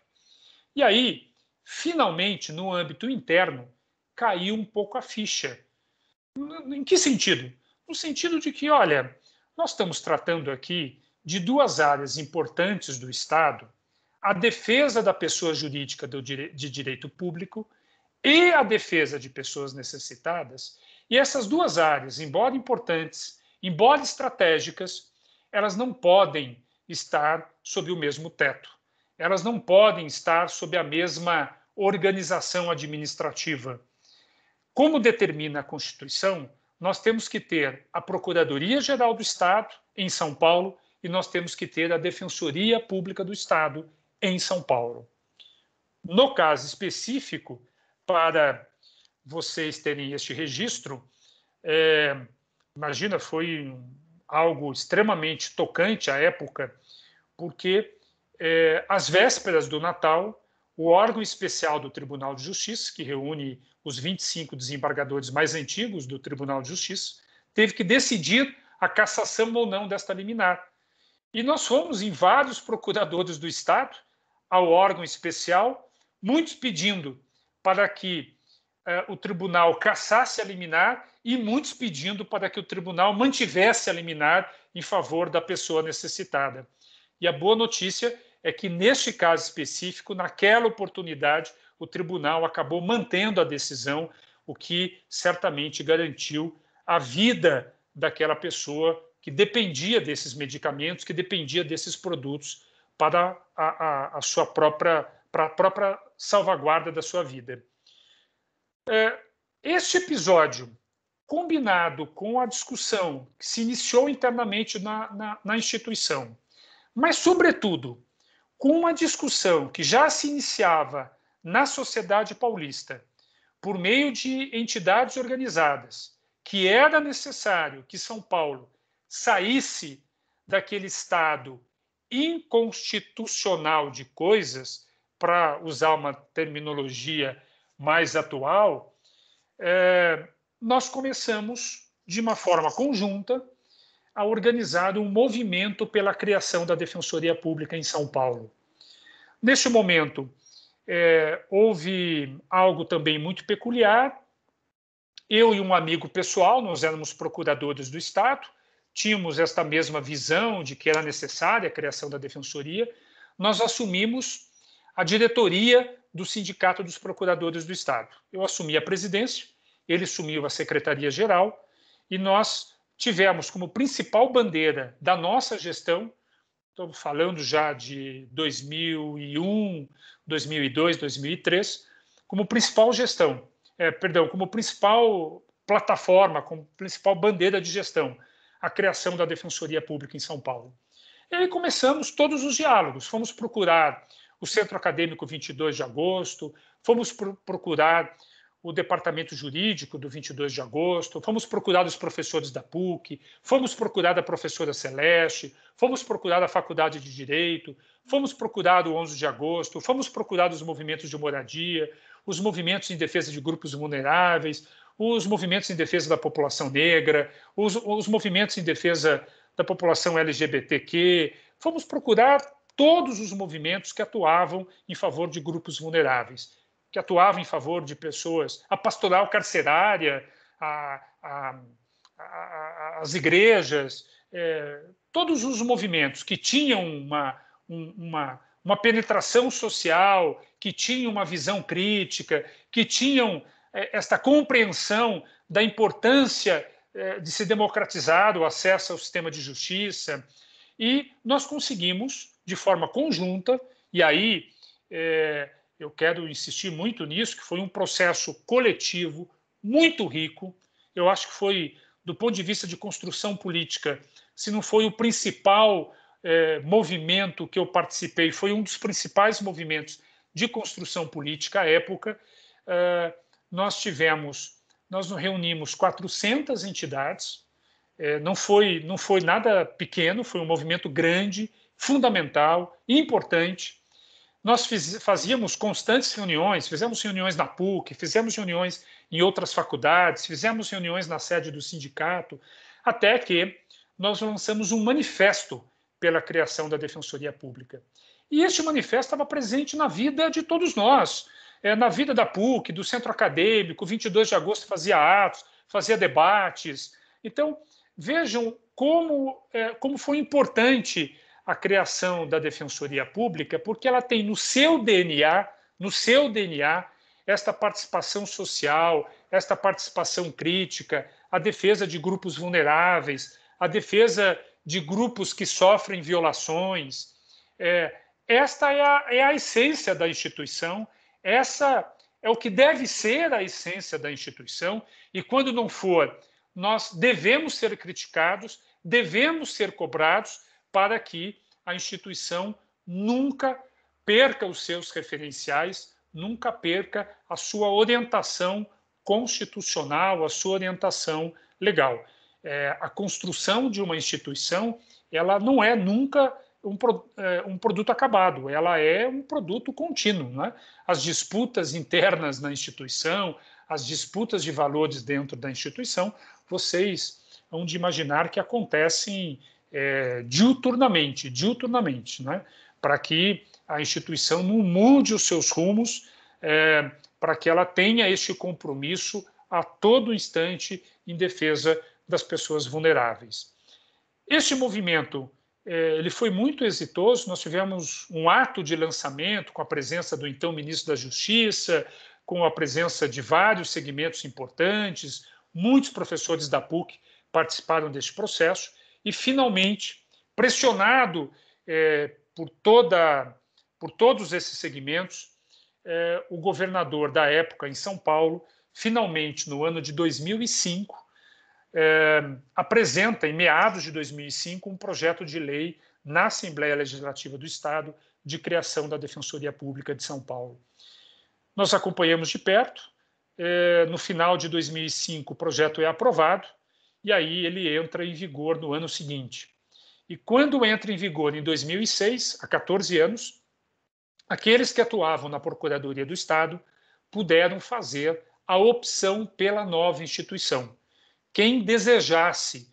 E aí, finalmente, no âmbito interno, caiu um pouco a ficha. Em que sentido? No sentido de que, olha, nós estamos tratando aqui de duas áreas importantes do Estado, a defesa da pessoa jurídica de direito público e a defesa de pessoas necessitadas. E essas duas áreas, embora importantes, embora estratégicas, elas não podem estar sob o mesmo teto. Elas não podem estar sob a mesma organização administrativa. Como determina a Constituição, nós temos que ter a Procuradoria-Geral do Estado, em São Paulo, e nós temos que ter a Defensoria Pública do Estado, em São Paulo. No caso específico, para vocês terem este registro, imagina, foi algo extremamente tocante à época, porque às vésperas do Natal, o órgão especial do Tribunal de Justiça, que reúne os 25 desembargadores mais antigos do Tribunal de Justiça, teve que decidir a cassação ou não desta liminar. E nós fomos em vários procuradores do Estado, ao órgão especial, muitos pedindo para que o tribunal cassasse a liminar e muitos pedindo para que o tribunal mantivesse a liminar em favor da pessoa necessitada. E a boa notícia é que, neste caso específico, naquela oportunidade, o tribunal acabou mantendo a decisão, o que certamente garantiu a vida daquela pessoa que dependia desses medicamentos, que dependia desses produtos para a sua própria salvaguarda da sua vida. Este episódio, combinado com a discussão que se iniciou internamente na instituição, mas, sobretudo, com uma discussão que já se iniciava na sociedade paulista, por meio de entidades organizadas, que era necessário que São Paulo saísse daquele estado inconstitucional de coisas, para usar uma terminologia mais atual, nós começamos, de uma forma conjunta, a organizar um movimento pela criação da Defensoria Pública em São Paulo. Neste momento, houve algo também muito peculiar. Eu e um amigo pessoal, nós éramos procuradores do Estado, tínhamos esta mesma visão de que era necessária a criação da Defensoria, nós assumimos a diretoria do Sindicato dos Procuradores do Estado. Eu assumi a presidência, ele assumiu a secretaria-geral, e nós tivemos como principal bandeira da nossa gestão, estou falando já de 2001, 2002, 2003, como principal gestão, como principal plataforma, como principal bandeira de gestão, a criação da Defensoria Pública em São Paulo. E aí começamos todos os diálogos, fomos procurar o Centro Acadêmico 22 de Agosto, fomos procurar o Departamento Jurídico do 22 de Agosto, fomos procurar os professores da PUC, fomos procurar a professora Celeste, fomos procurar a Faculdade de Direito, fomos procurar o 11 de Agosto, fomos procurar os movimentos de moradia, os movimentos em defesa de grupos vulneráveis, os movimentos em defesa da população negra, os movimentos em defesa da população LGBTQ, fomos procurar todos os movimentos que atuavam em favor de grupos vulneráveis, que atuavam em favor de pessoas, a pastoral carcerária, as igrejas, todos os movimentos que tinham uma penetração social, que tinham uma visão crítica, que tinham esta compreensão da importância de se democratizar o acesso ao sistema de justiça. E nós conseguimos, de forma conjunta, e aí eu quero insistir muito nisso, que foi um processo coletivo muito rico. Eu acho que foi, do ponto de vista de construção política, se não foi o principal movimento que eu participei, foi um dos principais movimentos de construção política à época. Nós nos reunimos 400 entidades, não foi nada pequeno, foi um movimento grande, fundamental, importante. Nós fazíamos constantes reuniões, fizemos reuniões na PUC, fizemos reuniões em outras faculdades, fizemos reuniões na sede do sindicato, até que nós lançamos um manifesto pela criação da Defensoria Pública. E este manifesto estava presente na vida de todos nós, na vida da PUC, do Centro Acadêmico, 22 de Agosto fazia atos, fazia debates. Então, vejam como foi importante a criação da Defensoria Pública, porque ela tem no seu DNA, esta participação social, esta participação crítica, a defesa de grupos vulneráveis, a defesa de grupos que sofrem violações. Esta é a essência da instituição, essa é o que deve ser a essência da instituição, e quando não for, nós devemos ser criticados, devemos ser cobrados para que a instituição nunca perca os seus referenciais, nunca perca a sua orientação constitucional, a sua orientação legal. A construção de uma instituição, ela não é nunca um produto acabado, ela é um produto contínuo, né? As disputas internas na instituição, as disputas de valores dentro da instituição, vocês hão de imaginar que acontecem diuturnamente, né? Para que a instituição não mude os seus rumos, para que ela tenha este compromisso a todo instante em defesa das pessoas vulneráveis. Este movimento ele foi muito exitoso, nós tivemos um ato de lançamento com a presença do então ministro da Justiça, com a presença de vários segmentos importantes, muitos professores da PUC participaram deste processo e, finalmente, pressionado por todos esses segmentos, o governador da época em São Paulo, finalmente, no ano de 2005, apresenta, em meados de 2005, um projeto de lei na Assembleia Legislativa do Estado de criação da Defensoria Pública de São Paulo. Nós acompanhamos de perto. No final de 2005, o projeto é aprovado e aí ele entra em vigor no ano seguinte. E quando entra em vigor em 2006, há 14 anos, aqueles que atuavam na Procuradoria do Estado puderam fazer a opção pela nova instituição. Quem desejasse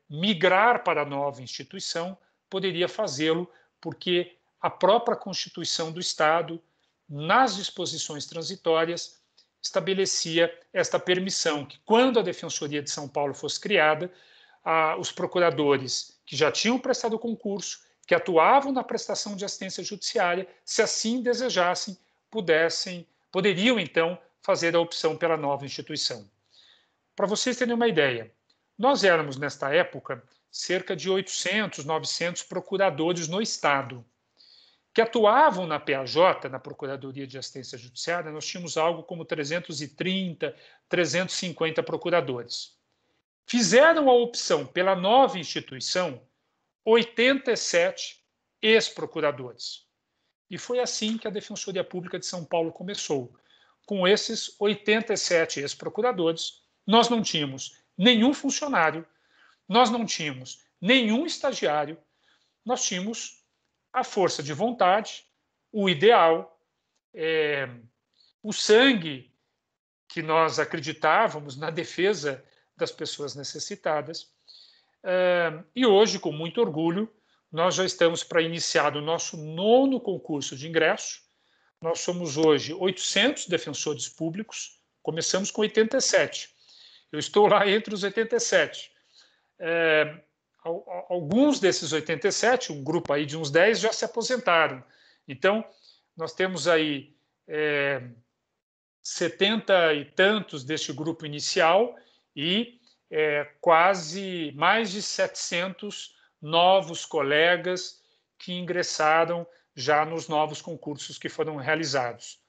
migrar para a nova instituição poderia fazê-lo, porque a própria Constituição do Estado, nas disposições transitórias, estabelecia esta permissão, que quando a Defensoria de São Paulo fosse criada, os procuradores que já tinham prestado concurso, que atuavam na prestação de assistência judiciária, se assim desejassem, poderiam então fazer a opção pela nova instituição. Para vocês terem uma ideia, nós éramos, nesta época, cerca de 800, 900 procuradores no Estado. Que atuavam na PAJ, na Procuradoria de Assistência Judiciária, nós tínhamos algo como 330, 350 procuradores. Fizeram a opção pela nova instituição 87 ex-procuradores. E foi assim que a Defensoria Pública de São Paulo começou. Com esses 87 ex-procuradores, nós não tínhamos nenhum funcionário, nós não tínhamos nenhum estagiário, nós tínhamos a força de vontade, o ideal, o sangue que nós acreditávamos na defesa das pessoas necessitadas. E hoje, com muito orgulho, nós já estamos para iniciar o nosso 9º concurso de ingresso. Nós somos hoje 800 defensores públicos, começamos com 87. Eu estou lá entre os 87. Alguns desses 87, um grupo aí de uns 10, já se aposentaram. Então, nós temos aí 70 e tantos deste grupo inicial e quase mais de 700 novos colegas que ingressaram já nos novos concursos que foram realizados.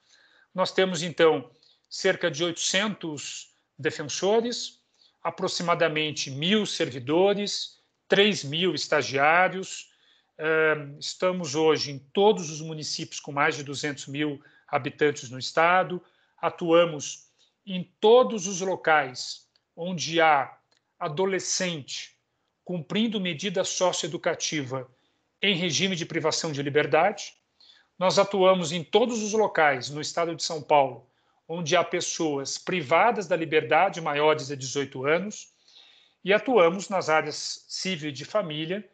Nós temos, então, cerca de 800 defensores, aproximadamente 1.000 servidores, 3.000 estagiários. Estamos hoje em todos os municípios com mais de 200.000 habitantes no estado, atuamos em todos os locais onde há adolescente cumprindo medida socioeducativa em regime de privação de liberdade. Nós atuamos em todos os locais no estado de São Paulo onde há pessoas privadas da liberdade maiores de 18 anos e atuamos nas áreas civil e de família,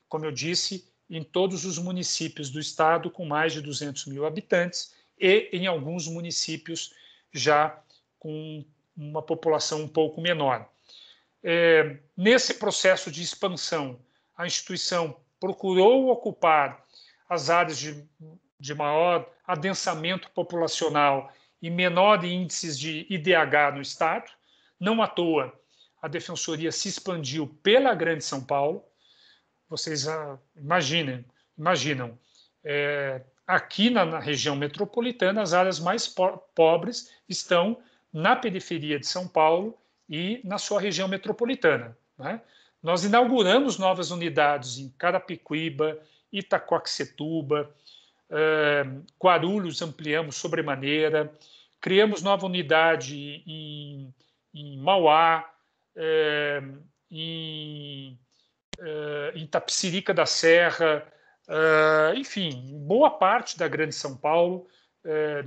como eu disse, em todos os municípios do estado com mais de 200.000 habitantes e em alguns municípios já com uma população um pouco menor. Nesse processo de expansão, a instituição procurou ocupar as áreas de maior adensamento populacional e menor índices de IDH no estado. Não à toa, a Defensoria se expandiu pela Grande São Paulo. Vocês imaginam, aqui na região metropolitana, as áreas mais pobres estão na periferia de São Paulo e na sua região metropolitana, né? Nós inauguramos novas unidades em Carapicuíba, Itaquaquecetuba, Guarulhos ampliamos sobremaneira, criamos nova unidade em Mauá, em Itapecerica da Serra, enfim, em boa parte da Grande São Paulo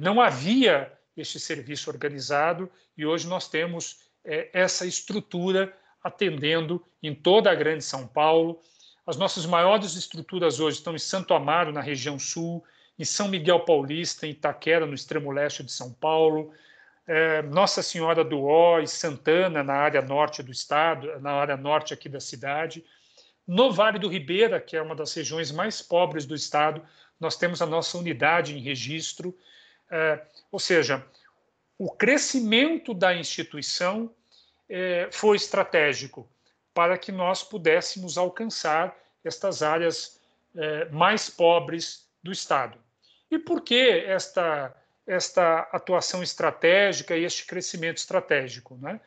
não havia este serviço organizado e hoje nós temos essa estrutura atendendo em toda a Grande São Paulo. As nossas maiores estruturas hoje estão em Santo Amaro, na região sul, em São Miguel Paulista, em Itaquera, no extremo leste de São Paulo, Nossa Senhora do Ó e Santana, na área norte do estado, na área norte aqui da cidade. No Vale do Ribeira, que é uma das regiões mais pobres do estado, nós temos a nossa unidade em registro. Ou seja, o crescimento da instituição foi estratégico para que nós pudéssemos alcançar estas áreas mais pobres do estado. E por que esta atuação estratégica e este crescimento estratégico, né?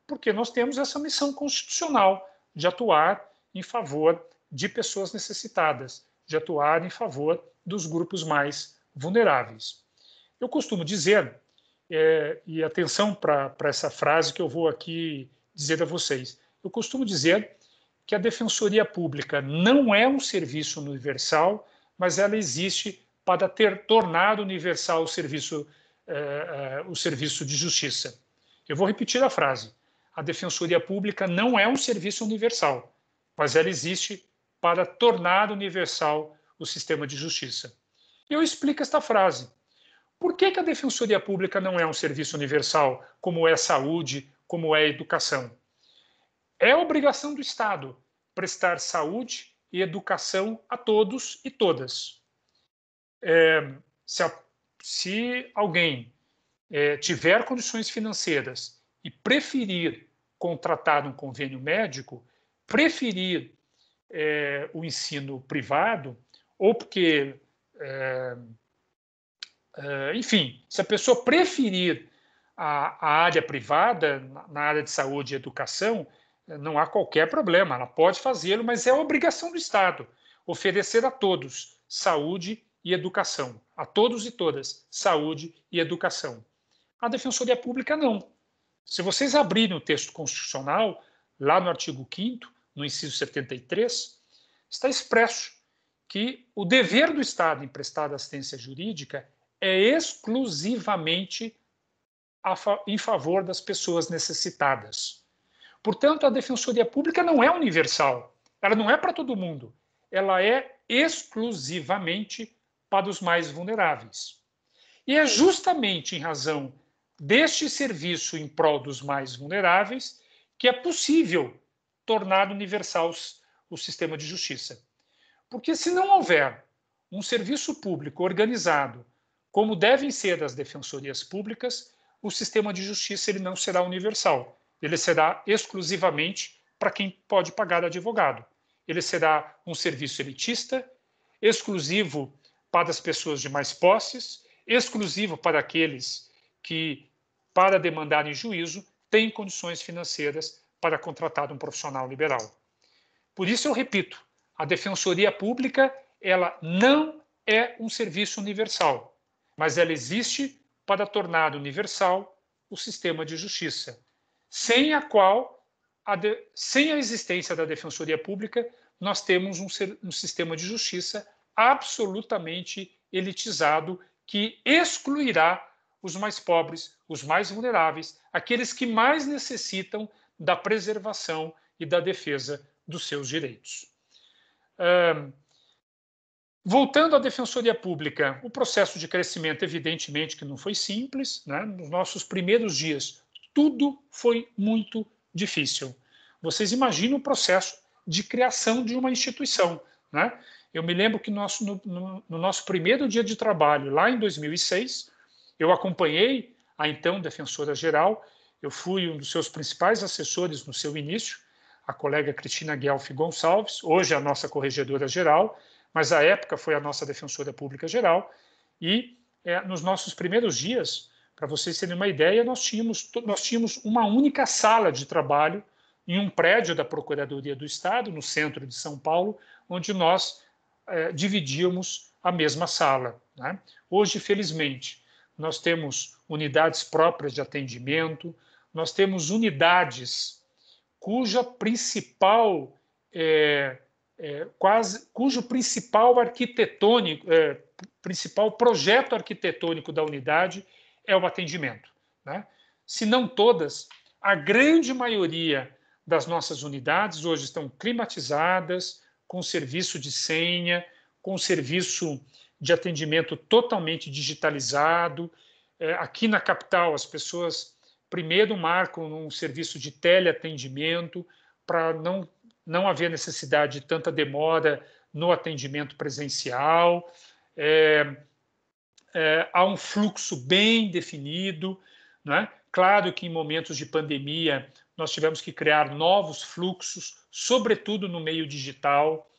Porque nós temos essa missão constitucional de atuar em favor de pessoas necessitadas, de atuar em favor dos grupos mais vulneráveis. Eu costumo dizer, e atenção para essa frase que eu vou aqui dizer a vocês, eu costumo dizer que a Defensoria Pública não é um serviço universal, mas ela existe para ter tornado universal o serviço de justiça. Eu vou repetir a frase. A Defensoria Pública não é um serviço universal, mas ela existe para tornar universal o sistema de justiça. E eu explico esta frase. Por que a Defensoria Pública não é um serviço universal, como é saúde, como é educação? É obrigação do Estado prestar saúde e educação a todos e todas. Se alguém tiver condições financeiras e preferir contratar um convênio médico, preferir o ensino privado, ou porque, enfim, se a pessoa preferir a área privada, na área de saúde e educação, não há qualquer problema, ela pode fazê-lo, mas é obrigação do Estado oferecer a todos saúde e educação, a todos e todas, saúde e educação. A Defensoria Pública não. Se vocês abrirem o texto constitucional, lá no artigo 5º, no inciso 73, está expresso que o dever do Estado em prestar assistência jurídica é exclusivamente em favor das pessoas necessitadas. Portanto, a Defensoria Pública não é universal, ela não é para todo mundo, ela é exclusivamente para os mais vulneráveis. E é justamente em razão deste serviço em prol dos mais vulneráveis que é possível tornar universal o sistema de justiça. Porque se não houver um serviço público organizado, como devem ser as defensorias públicas, o sistema de justiça ele não será universal. Ele será exclusivamente para quem pode pagar advogado. Ele será um serviço elitista, exclusivo para as pessoas de mais posses, exclusivo para aqueles que, para demandar em juízo, têm condições financeiras para contratar um profissional liberal. Por isso eu repito, a Defensoria Pública ela não é um serviço universal, mas ela existe para tornar universal o sistema de justiça, sem a qual, sem a existência da Defensoria Pública, nós temos um sistema de justiça absolutamente elitizado que excluirá os mais pobres, os mais vulneráveis, aqueles que mais necessitam da preservação e da defesa dos seus direitos. Voltando à Defensoria Pública, o processo de crescimento, evidentemente, que não foi simples, né? Nos nossos primeiros dias, tudo foi muito difícil. Vocês imaginam o processo de criação de uma instituição, né? Eu me lembro que no nosso primeiro dia de trabalho, lá em 2006, eu acompanhei a então Defensora-Geral, eu fui um dos seus principais assessores no seu início, a colega Cristina Guelfi Gonçalves, hoje é a nossa corregedora-geral, mas à época foi a nossa Defensora Pública Geral, e nos nossos primeiros dias, para vocês terem uma ideia, nós tínhamos uma única sala de trabalho em um prédio da Procuradoria do Estado, no centro de São Paulo, onde nós dividíamos a mesma sala, né? Hoje, felizmente, nós temos unidades próprias de atendimento, nós temos unidades cujo principal principal projeto arquitetônico da unidade é o atendimento, né? Se não todas, a grande maioria das nossas unidades hoje estão climatizadas, com serviço de senha, com serviço de atendimento totalmente digitalizado. Aqui na capital, as pessoas primeiro marcam um serviço de teleatendimento para não haver necessidade de tanta demora no atendimento presencial. Há um fluxo bem definido, né? Claro que em momentos de pandemia nós tivemos que criar novos fluxos, sobretudo no meio digital.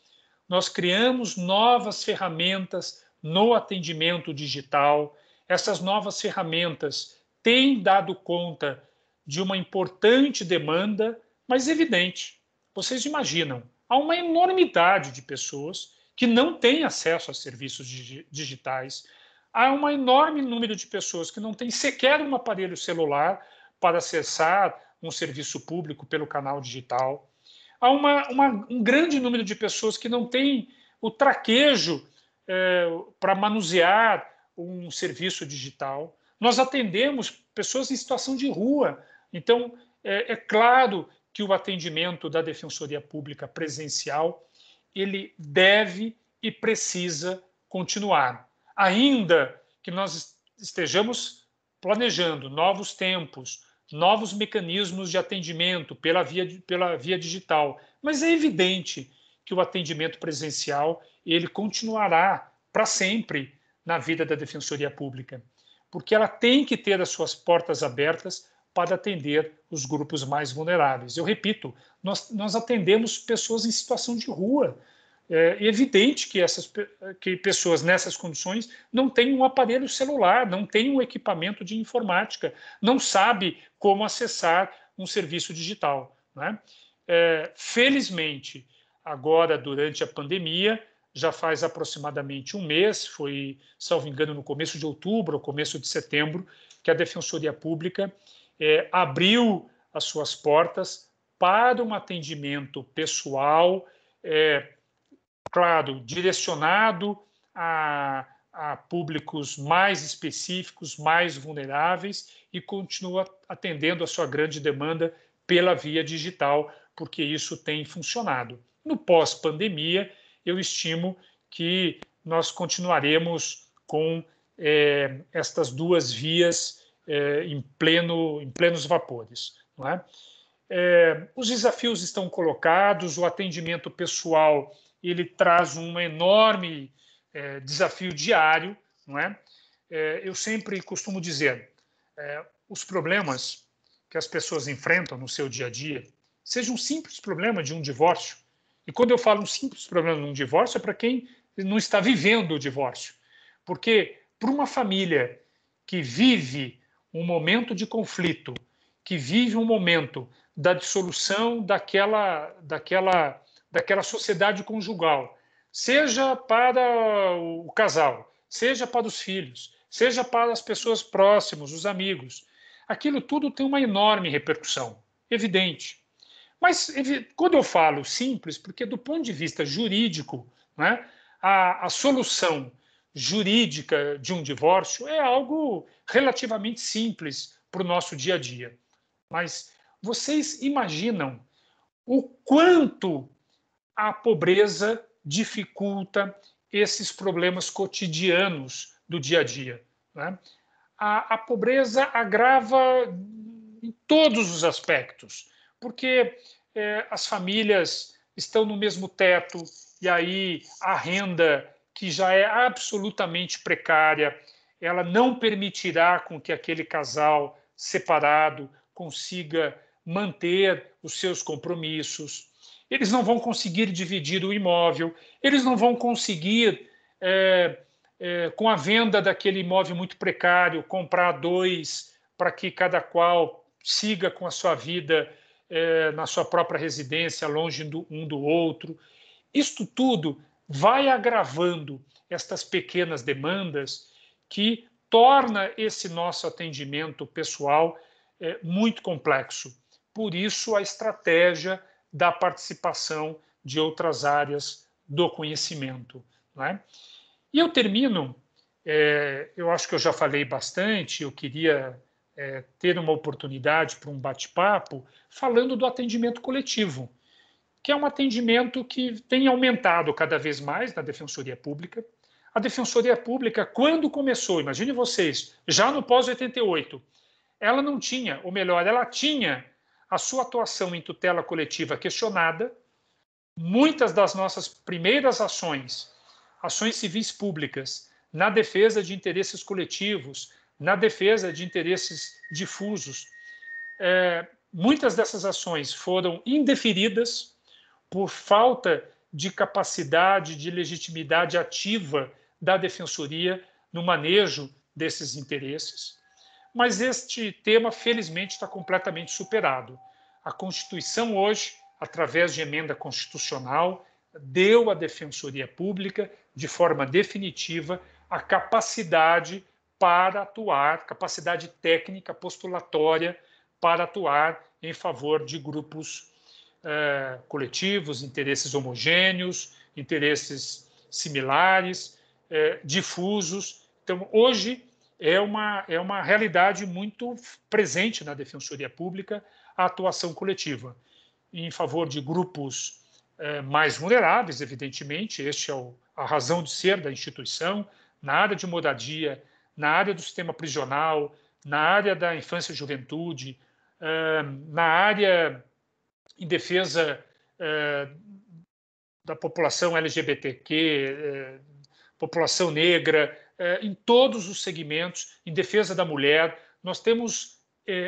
Nós criamos novas ferramentas no atendimento digital. Essas novas ferramentas têm dado conta de uma importante demanda, mas evidente. Vocês imaginam, há uma enormidade de pessoas que não têm acesso a serviços digitais. Há um enorme número de pessoas que não têm sequer um aparelho celular para acessar um serviço público pelo canal digital. Há um grande número de pessoas que não têm o traquejo para manusear um serviço digital. Nós atendemos pessoas em situação de rua. Então, é claro que o atendimento da Defensoria Pública presencial ele deve e precisa continuar. Ainda que nós estejamos planejando novos tempos, novos mecanismos de atendimento pela via digital, mas é evidente que o atendimento presencial ele continuará para sempre na vida da Defensoria Pública, porque ela tem que ter as suas portas abertas para atender os grupos mais vulneráveis. Eu repito, nós atendemos pessoas em situação de rua. É evidente que pessoas nessas condições não têm um aparelho celular, não têm um equipamento de informática, não sabe como acessar um serviço digital, né? Felizmente, agora, durante a pandemia, já faz aproximadamente um mês, foi, salvo engano, no começo de outubro, ou começo de setembro, que a Defensoria Pública abriu as suas portas para um atendimento pessoal, claro, direcionado a públicos mais específicos, mais vulneráveis, e continua atendendo a sua grande demanda pela via digital, porque isso tem funcionado. No pós-pandemia, eu estimo que nós continuaremos com estas duas vias em plenos vapores, não é? Os desafios estão colocados, o atendimento pessoal ele traz um enorme desafio diário, não é? Eu sempre costumo dizer, os problemas que as pessoas enfrentam no seu dia a dia, seja um simples problema de um divórcio, e quando eu falo um simples problema de um divórcio é para quem não está vivendo o divórcio, porque para uma família que vive um momento de conflito, que vive um momento da dissolução daquela sociedade conjugal, seja para o casal, seja para os filhos, seja para as pessoas próximas, os amigos. Aquilo tudo tem uma enorme repercussão, evidente. Mas quando eu falo simples, porque do ponto de vista jurídico, né, a solução jurídica de um divórcio é algo relativamente simples para o nosso dia a dia. Mas vocês imaginam o quanto a pobreza dificulta esses problemas cotidianos do dia a dia, né? A pobreza agrava em todos os aspectos, porque as famílias estão no mesmo teto e aí a renda, que já é absolutamente precária, ela não permitirá com que aquele casal separado consiga manter os seus compromissos. Eles não vão conseguir dividir o imóvel, eles não vão conseguir, com a venda daquele imóvel muito precário, comprar dois para que cada qual siga com a sua vida na sua própria residência, longe um do outro. Isto tudo vai agravando estas pequenas demandas que torna esse nosso atendimento pessoal muito complexo. Por isso, a estratégia da participação de outras áreas do conhecimento, não é? E eu termino, eu acho que eu já falei bastante, eu queria ter uma oportunidade para um bate-papo falando do atendimento coletivo, que é um atendimento que tem aumentado cada vez mais na Defensoria Pública. A Defensoria Pública, quando começou, imagine vocês, já no pós-88, ela não tinha, ou melhor, ela tinha a sua atuação em tutela coletiva questionada. Muitas das nossas primeiras ações civis públicas, na defesa de interesses coletivos, na defesa de interesses difusos, muitas dessas ações foram indeferidas por falta de capacidade, de legitimidade ativa da Defensoria no manejo desses interesses. Mas este tema, felizmente, está completamente superado. A Constituição hoje, através de emenda constitucional, deu à Defensoria Pública, de forma definitiva, a capacidade para atuar, capacidade técnica, postulatória, para atuar em favor de grupos coletivos, interesses homogêneos, interesses similares, difusos. Então, hoje é uma realidade muito presente na Defensoria Pública a atuação coletiva em favor de grupos mais vulneráveis, evidentemente, este é a razão de ser da instituição, na área de moradia, na área do sistema prisional, na área da infância e juventude, na área em defesa da população LGBTQ, população negra, em todos os segmentos, em defesa da mulher. Nós temos,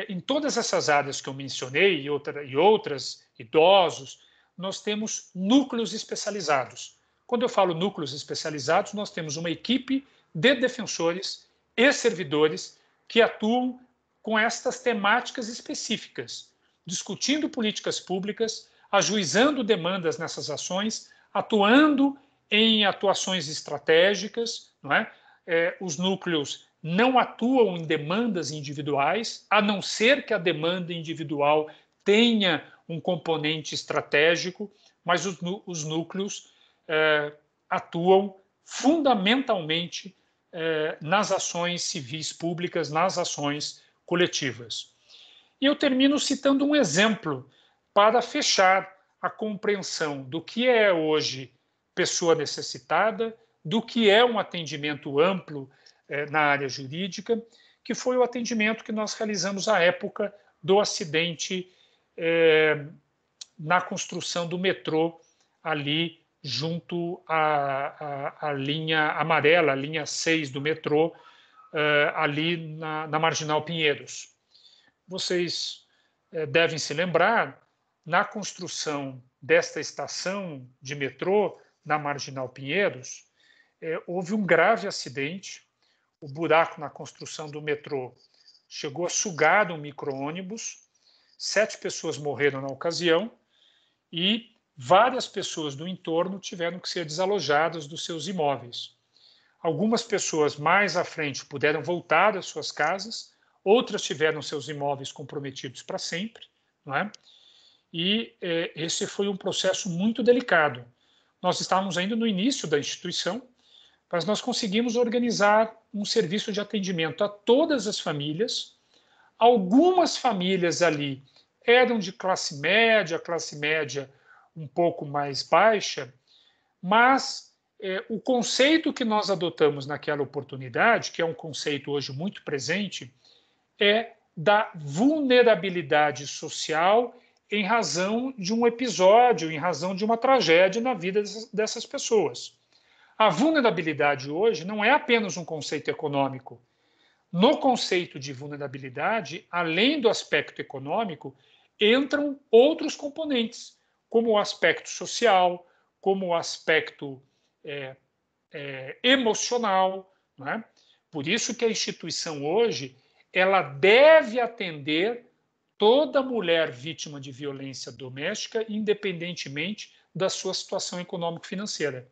em todas essas áreas que eu mencionei, e outras, idosos, nós temos núcleos especializados. Quando eu falo núcleos especializados, nós temos uma equipe de defensores e servidores que atuam com estas temáticas específicas, discutindo políticas públicas, ajuizando demandas nessas ações, atuando em atuações estratégicas, não é? Os núcleos não atuam em demandas individuais, a não ser que a demanda individual tenha um componente estratégico, mas os núcleos atuam fundamentalmente nas ações civis públicas, nas ações coletivas. E eu termino citando um exemplo para fechar a compreensão do que é hoje pessoa necessitada, do que é um atendimento amplo na área jurídica, que foi o atendimento que nós realizamos à época do acidente na construção do metrô ali junto à linha amarela, a linha 6 do metrô, ali na Marginal Pinheiros. Vocês devem se lembrar, na construção desta estação de metrô na Marginal Pinheiros, houve um grave acidente. O buraco na construção do metrô chegou a sugar um micro-ônibus, 7 pessoas morreram na ocasião e várias pessoas do entorno tiveram que ser desalojadas dos seus imóveis. Algumas pessoas mais à frente puderam voltar às suas casas, outras tiveram seus imóveis comprometidos para sempre, não é? E esse foi um processo muito delicado. Nós estávamos ainda no início da instituição, mas nós conseguimos organizar um serviço de atendimento a todas as famílias. Algumas famílias ali eram de classe média um pouco mais baixa, mas o conceito que nós adotamos naquela oportunidade, que é um conceito hoje muito presente, é da vulnerabilidade social em razão de um episódio, em razão de uma tragédia na vida dessas pessoas. A vulnerabilidade hoje não é apenas um conceito econômico. No conceito de vulnerabilidade, além do aspecto econômico, entram outros componentes, como o aspecto social, como o aspecto emocional. Não é? Por isso que a instituição hoje ela deve atender toda mulher vítima de violência doméstica, independentemente da sua situação econômico-financeira.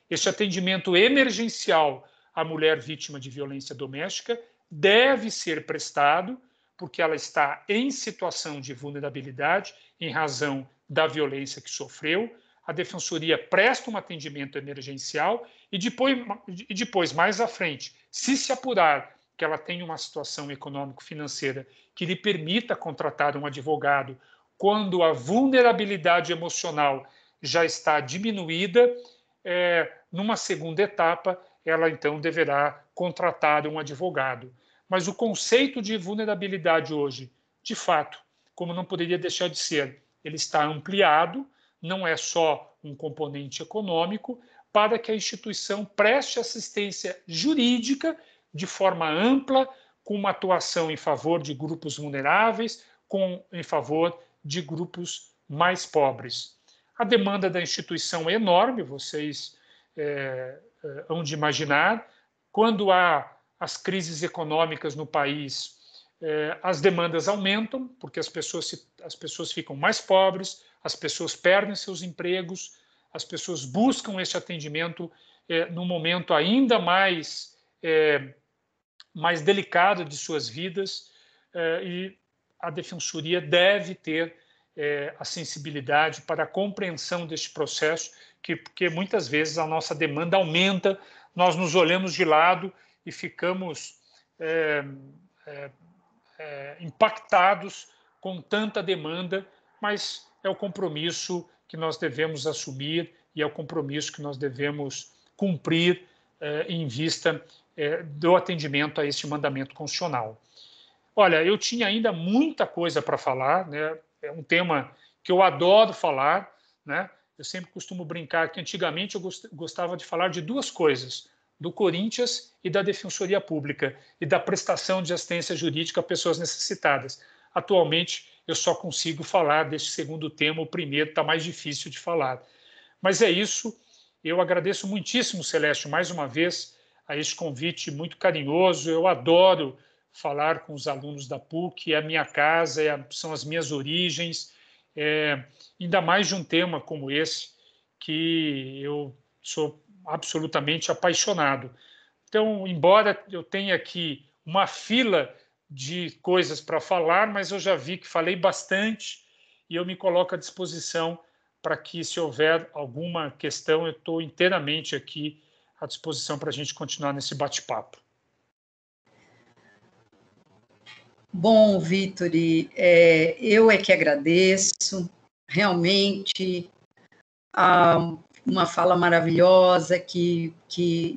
Este atendimento emergencial à mulher vítima de violência doméstica deve ser prestado porque ela está em situação de vulnerabilidade em razão da violência que sofreu. A Defensoria presta um atendimento emergencial e depois, mais à frente, se apurar que ela tem uma situação econômico-financeira que lhe permita contratar um advogado quando a vulnerabilidade emocional já está diminuída, numa segunda etapa, ela então deverá contratar um advogado. Mas o conceito de vulnerabilidade hoje, de fato, como não poderia deixar de ser, ele está ampliado, não é só um componente econômico, para que a instituição preste assistência jurídica de forma ampla, com uma atuação em favor de grupos vulneráveis, em favor de grupos mais pobres. A demanda da instituição é enorme, vocês hão de imaginar. Quando há as crises econômicas no país, as demandas aumentam, porque as pessoas ficam mais pobres, as pessoas perdem seus empregos, as pessoas buscam esse atendimento num momento ainda mais delicado de suas vidas, e a Defensoria deve ter a sensibilidade para a compreensão deste processo, porque muitas vezes a nossa demanda aumenta, nós nos olhamos de lado e ficamos impactados com tanta demanda, mas é o compromisso que nós devemos assumir e é o compromisso que nós devemos cumprir em vista do atendimento a este mandamento constitucional. Olha, eu tinha ainda muita coisa para falar, né? É um tema que eu adoro falar, né? Eu sempre costumo brincar que antigamente eu gostava de falar de duas coisas, do Corinthians e da Defensoria Pública e da prestação de assistência jurídica a pessoas necessitadas. Atualmente, eu só consigo falar deste segundo tema, o primeiro está mais difícil de falar. Mas é isso, eu agradeço muitíssimo, Celeste, mais uma vez, a este convite muito carinhoso. Eu adoro falar com os alunos da PUC, é a minha casa, são as minhas origens, ainda mais de um tema como esse, que eu sou absolutamente apaixonado. Então, embora eu tenha aqui uma fila de coisas para falar, mas eu já vi que falei bastante e eu me coloco à disposição para que, se houver alguma questão, eu estou inteiramente aqui à disposição para a gente continuar nesse bate-papo. Bom, Vitor, eu é que agradeço, realmente, uma fala maravilhosa, que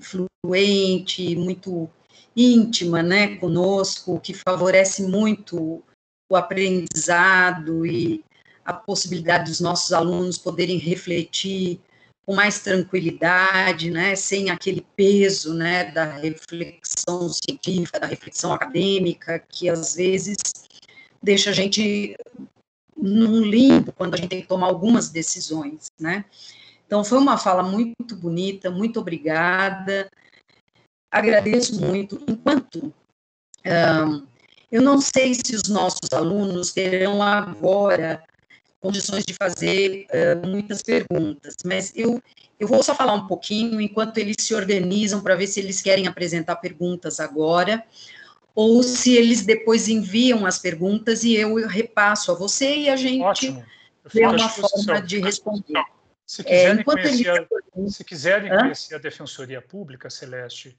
fluente, muito íntima, né, conosco, que favorece muito o aprendizado e a possibilidade dos nossos alunos poderem refletir com mais tranquilidade, né, sem aquele peso, né, da reflexão científica, da reflexão acadêmica, que às vezes deixa a gente num limbo quando a gente tem que tomar algumas decisões, né. Então, foi uma fala muito bonita, muito obrigada, agradeço muito. Enquanto, eu não sei se os nossos alunos terão agora condições de fazer muitas perguntas, mas eu vou só falar um pouquinho enquanto eles se organizam para ver se eles querem apresentar perguntas agora, ou se eles depois enviam as perguntas e eu repasso a você e a gente vê uma forma de responder. Se quiserem, conhecer a Defensoria Pública, Celeste,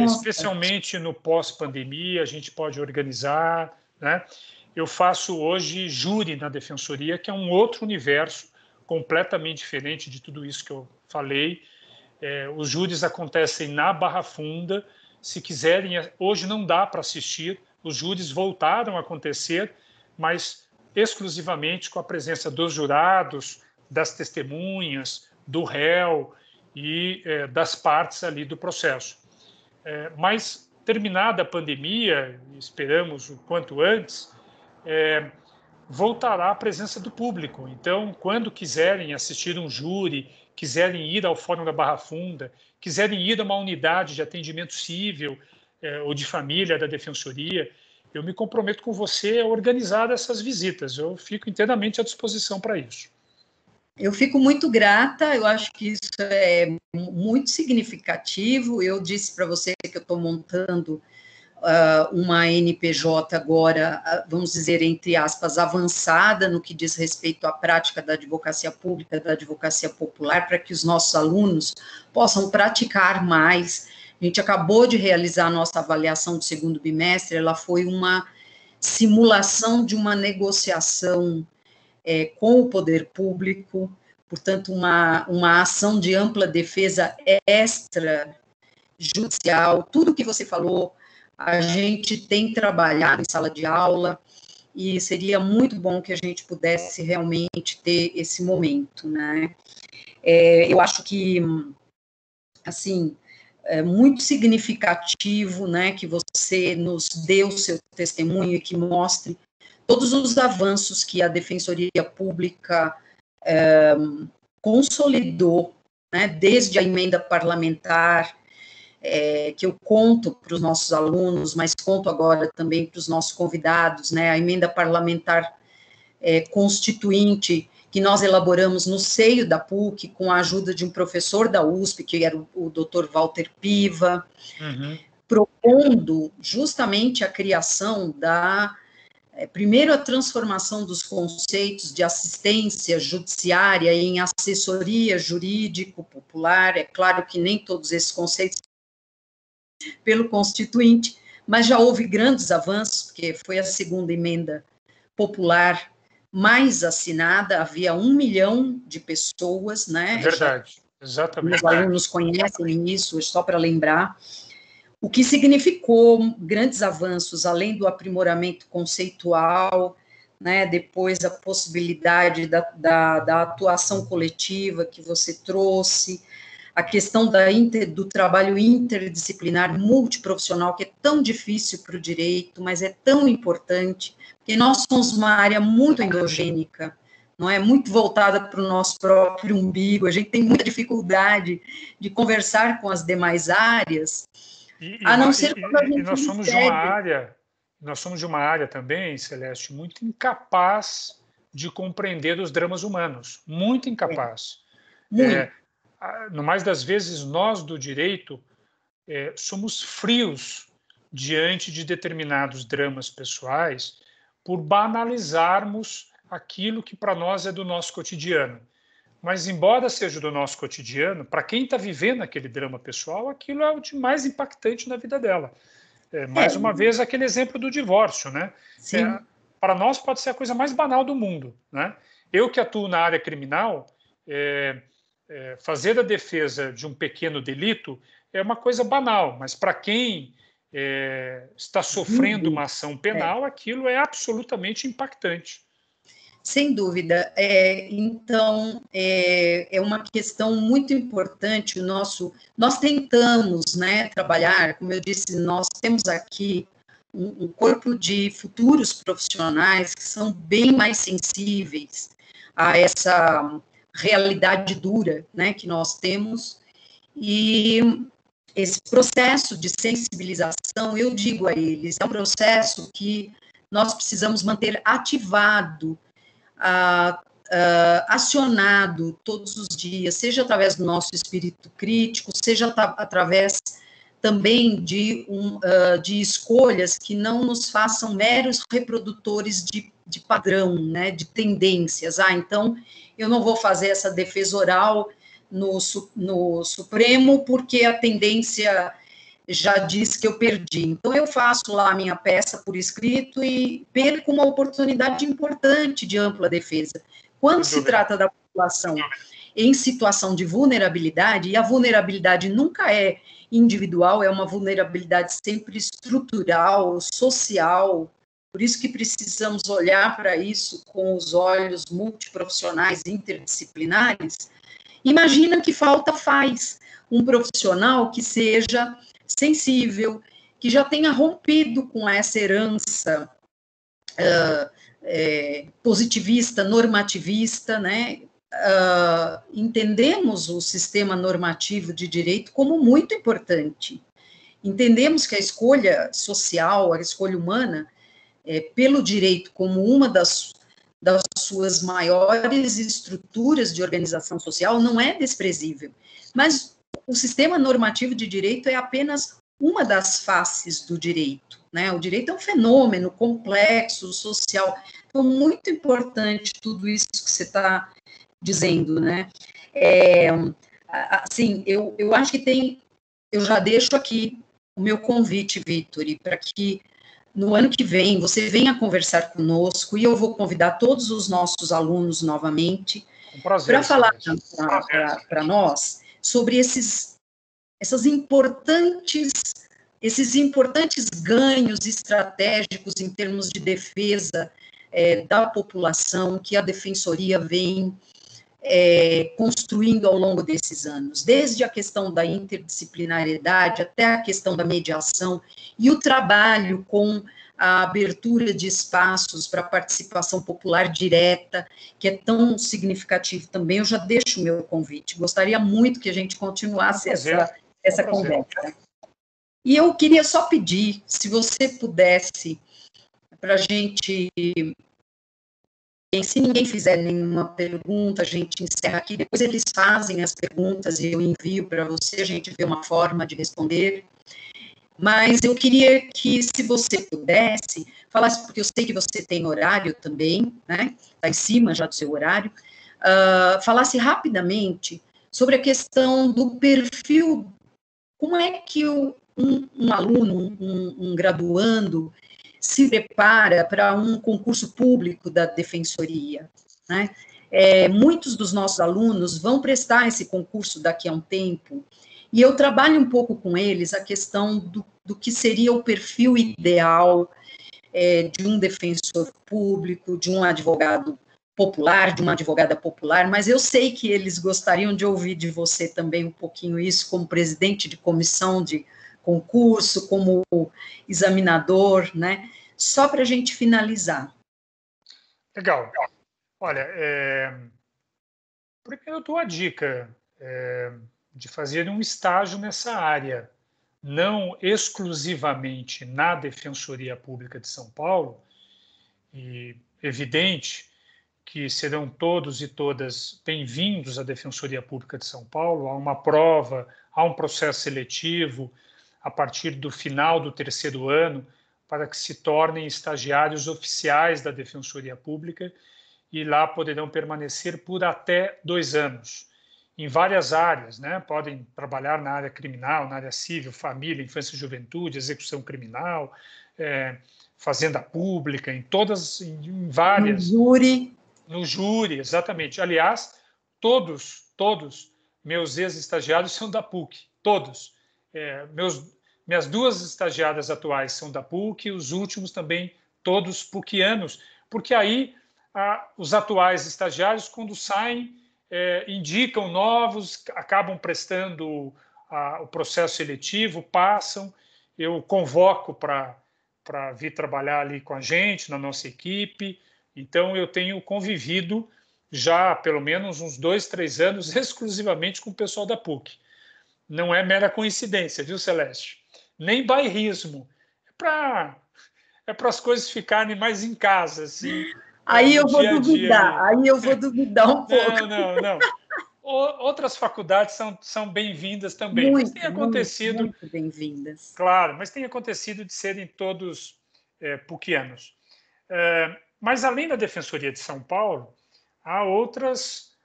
especialmente no pós-pandemia, a gente pode organizar, né? Eu faço hoje júri na Defensoria, que é um outro universo completamente diferente de tudo isso que eu falei. Os júris acontecem na Barra Funda. Se quiserem, hoje não dá para assistir, os júris voltaram a acontecer, mas exclusivamente com a presença dos jurados, das testemunhas, do réu e das partes ali do processo. Mas, terminada a pandemia, esperamos o quanto antes, voltará a presença do público. Então, quando quiserem assistir um júri, quiserem ir ao Fórum da Barra Funda, quiserem ir a uma unidade de atendimento civil ou de família da Defensoria, eu me comprometo com você a organizar essas visitas. Eu fico inteiramente à disposição para isso. Eu fico muito grata, eu acho que isso é muito significativo. Eu disse para você que eu estou montando uma NPJ agora, vamos dizer, entre aspas, avançada no que diz respeito à prática da advocacia pública, da advocacia popular, para que os nossos alunos possam praticar mais. A gente acabou de realizar a nossa avaliação do segundo bimestre, ela foi uma simulação de uma negociação com o poder público, portanto, uma ação de ampla defesa extrajudicial, tudo que você falou, a gente tem trabalhado em sala de aula, e seria muito bom que a gente pudesse realmente ter esse momento, né? Eu acho que, assim, é muito significativo, né, que você nos dê o seu testemunho e que mostre todos os avanços que a Defensoria Pública consolidou, né, desde a emenda parlamentar, que eu conto para os nossos alunos, mas conto agora também para os nossos convidados, né, a emenda parlamentar constituinte, que nós elaboramos no seio da PUC, com a ajuda de um professor da USP, que era o Dr. Walter Piva, propondo justamente a criação da primeiro, a transformação dos conceitos de assistência judiciária em assessoria jurídico-popular. É claro que nem todos esses conceitos pelo Constituinte, mas já houve grandes avanços, porque foi a segunda emenda popular mais assinada, havia 1 milhão de pessoas, né? É verdade, exatamente. Os alunos conhecem isso, só para lembrar. O que significou grandes avanços, além do aprimoramento conceitual, né, depois a possibilidade da atuação coletiva que você trouxe, a questão do trabalho interdisciplinar, multiprofissional, que é tão difícil para o direito, mas é tão importante, porque nós somos uma área muito endogênica, não é? Muito voltada para o nosso próprio umbigo, a gente tem muita dificuldade de conversar com as demais áreas, a não ser quando a gente nós somos de uma área também, Celeste, muito incapaz de compreender os dramas humanos, muito incapaz. No mais das vezes, nós do direito somos frios diante de determinados dramas pessoais por banalizarmos aquilo que para nós é do nosso cotidiano. Mas, embora seja do nosso cotidiano, para quem está vivendo aquele drama pessoal, aquilo é o de mais impactante na vida dela. Mais uma vez, aquele exemplo do divórcio, né? Para nós pode ser a coisa mais banal do mundo, né? Eu que atuo na área criminal, fazer a defesa de um pequeno delito é uma coisa banal, mas para quem está sofrendo uma ação penal, aquilo é absolutamente impactante. Sem dúvida. Então, é uma questão muito importante. Nós tentamos, né, trabalhar, como eu disse, nós temos aqui um corpo de futuros profissionais que são bem mais sensíveis a essa realidade dura, né, que nós temos, e esse processo de sensibilização, eu digo a eles, é um processo que nós precisamos manter ativado, acionado todos os dias, seja através do nosso espírito crítico, seja através também de escolhas que não nos façam meros reprodutores de padrão, né, de tendências. Então, eu não vou fazer essa defesa oral no Supremo porque a tendência já diz que eu perdi. Então, eu faço lá a minha peça por escrito e perco uma oportunidade importante de ampla defesa. Quando se trata da população em situação de vulnerabilidade, e a vulnerabilidade nunca é individual, é uma vulnerabilidade sempre estrutural, social, por isso que precisamos olhar para isso com os olhos multiprofissionais, interdisciplinares. Imagina que falta faz um profissional que seja sensível, que já tenha rompido com essa herança positivista, normativista, né? Entendemos o sistema normativo de direito como muito importante. Entendemos que a escolha social, a escolha humana, pelo direito como uma das suas maiores estruturas de organização social, não é desprezível. Mas o sistema normativo de direito é apenas uma das faces do direito, né? O direito é um fenômeno complexo, social. Então, muito importante tudo isso que você está dizendo, né? Assim, eu acho que eu já deixo aqui o meu convite, Vitor, para que no ano que vem você venha conversar conosco e eu vou convidar todos os nossos alunos novamente para falar para nós sobre esses importantes ganhos estratégicos em termos de defesa da população que a Defensoria vem construindo ao longo desses anos, desde a questão da interdisciplinariedade até a questão da mediação e o trabalho com a abertura de espaços para participação popular direta, que é tão significativo também. Eu já deixo o meu convite. Gostaria muito que a gente continuasse essa conversa. E eu queria só pedir, se você pudesse, para a gente... Se ninguém fizer nenhuma pergunta, a gente encerra aqui. Depois eles fazem as perguntas e eu envio para você, a gente vê uma forma de responder. Mas eu queria que, se você pudesse, falasse, porque eu sei que você tem horário também, né? Está em cima já do seu horário, falasse rapidamente sobre a questão do perfil, como é que um aluno, um graduando, se prepara para um concurso público da defensoria, né? Muitos dos nossos alunos vão prestar esse concurso daqui a um tempo, e eu trabalho um pouco com eles a questão do que seria o perfil ideal de um defensor público, de um advogado popular, de uma advogada popular, mas eu sei que eles gostariam de ouvir de você também um pouquinho isso, como presidente de comissão de concurso, como examinador, né? Só para a gente finalizar. Legal. Olha, primeiro eu dou a dica de fazer um estágio nessa área, não exclusivamente na Defensoria Pública de São Paulo, e evidente que serão todos e todas bem-vindos à Defensoria Pública de São Paulo. Há uma prova, há um processo seletivo a partir do final do terceiro ano para que se tornem estagiários oficiais da Defensoria Pública e lá poderão permanecer por até 2 anos, em várias áreas, né? Podem trabalhar na área criminal, na área civil, família, infância e juventude, execução criminal, fazenda pública, em várias. No júri, exatamente. Aliás, todos meus ex-estagiários são da PUC, todos. Minhas 2 estagiárias atuais são da PUC, os últimos também, todos PUCianos, porque aí os atuais estagiários, quando saem, indicam novos, acabam prestando o processo seletivo, passam, eu convoco para vir trabalhar ali com a gente, na nossa equipe. Então, eu tenho convivido já há pelo menos uns 2, 3 anos exclusivamente com o pessoal da PUC. Não é mera coincidência, viu, Celeste? Nem bairrismo. É para as coisas ficarem mais em casa, assim, Aí no eu vou dia a dia duvidar, ali. aí eu vou duvidar um pouco. Não. Outras faculdades são bem-vindas também, mas tem Muito, acontecido, muito bem-vindas. claro, mas tem acontecido de serem todos PUCianos. Mas, além da Defensoria de São Paulo, há outras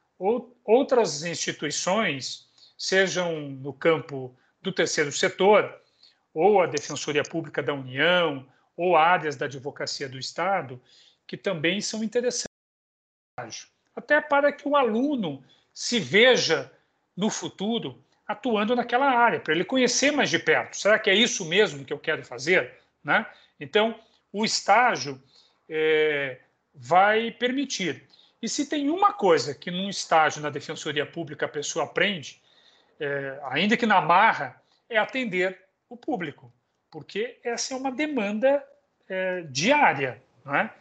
instituições, sejam no campo do terceiro setor, ou a Defensoria Pública da União, ou áreas da Advocacia do Estado, que também são interessantes, até para que o aluno se veja no futuro atuando naquela área, para ele conhecer mais de perto. Será que é isso mesmo que eu quero fazer? Né? Então, o estágio vai permitir. E se tem uma coisa que num estágio na Defensoria Pública a pessoa aprende, ainda que na marra, é atender o público, porque essa é uma demanda diária. Não é?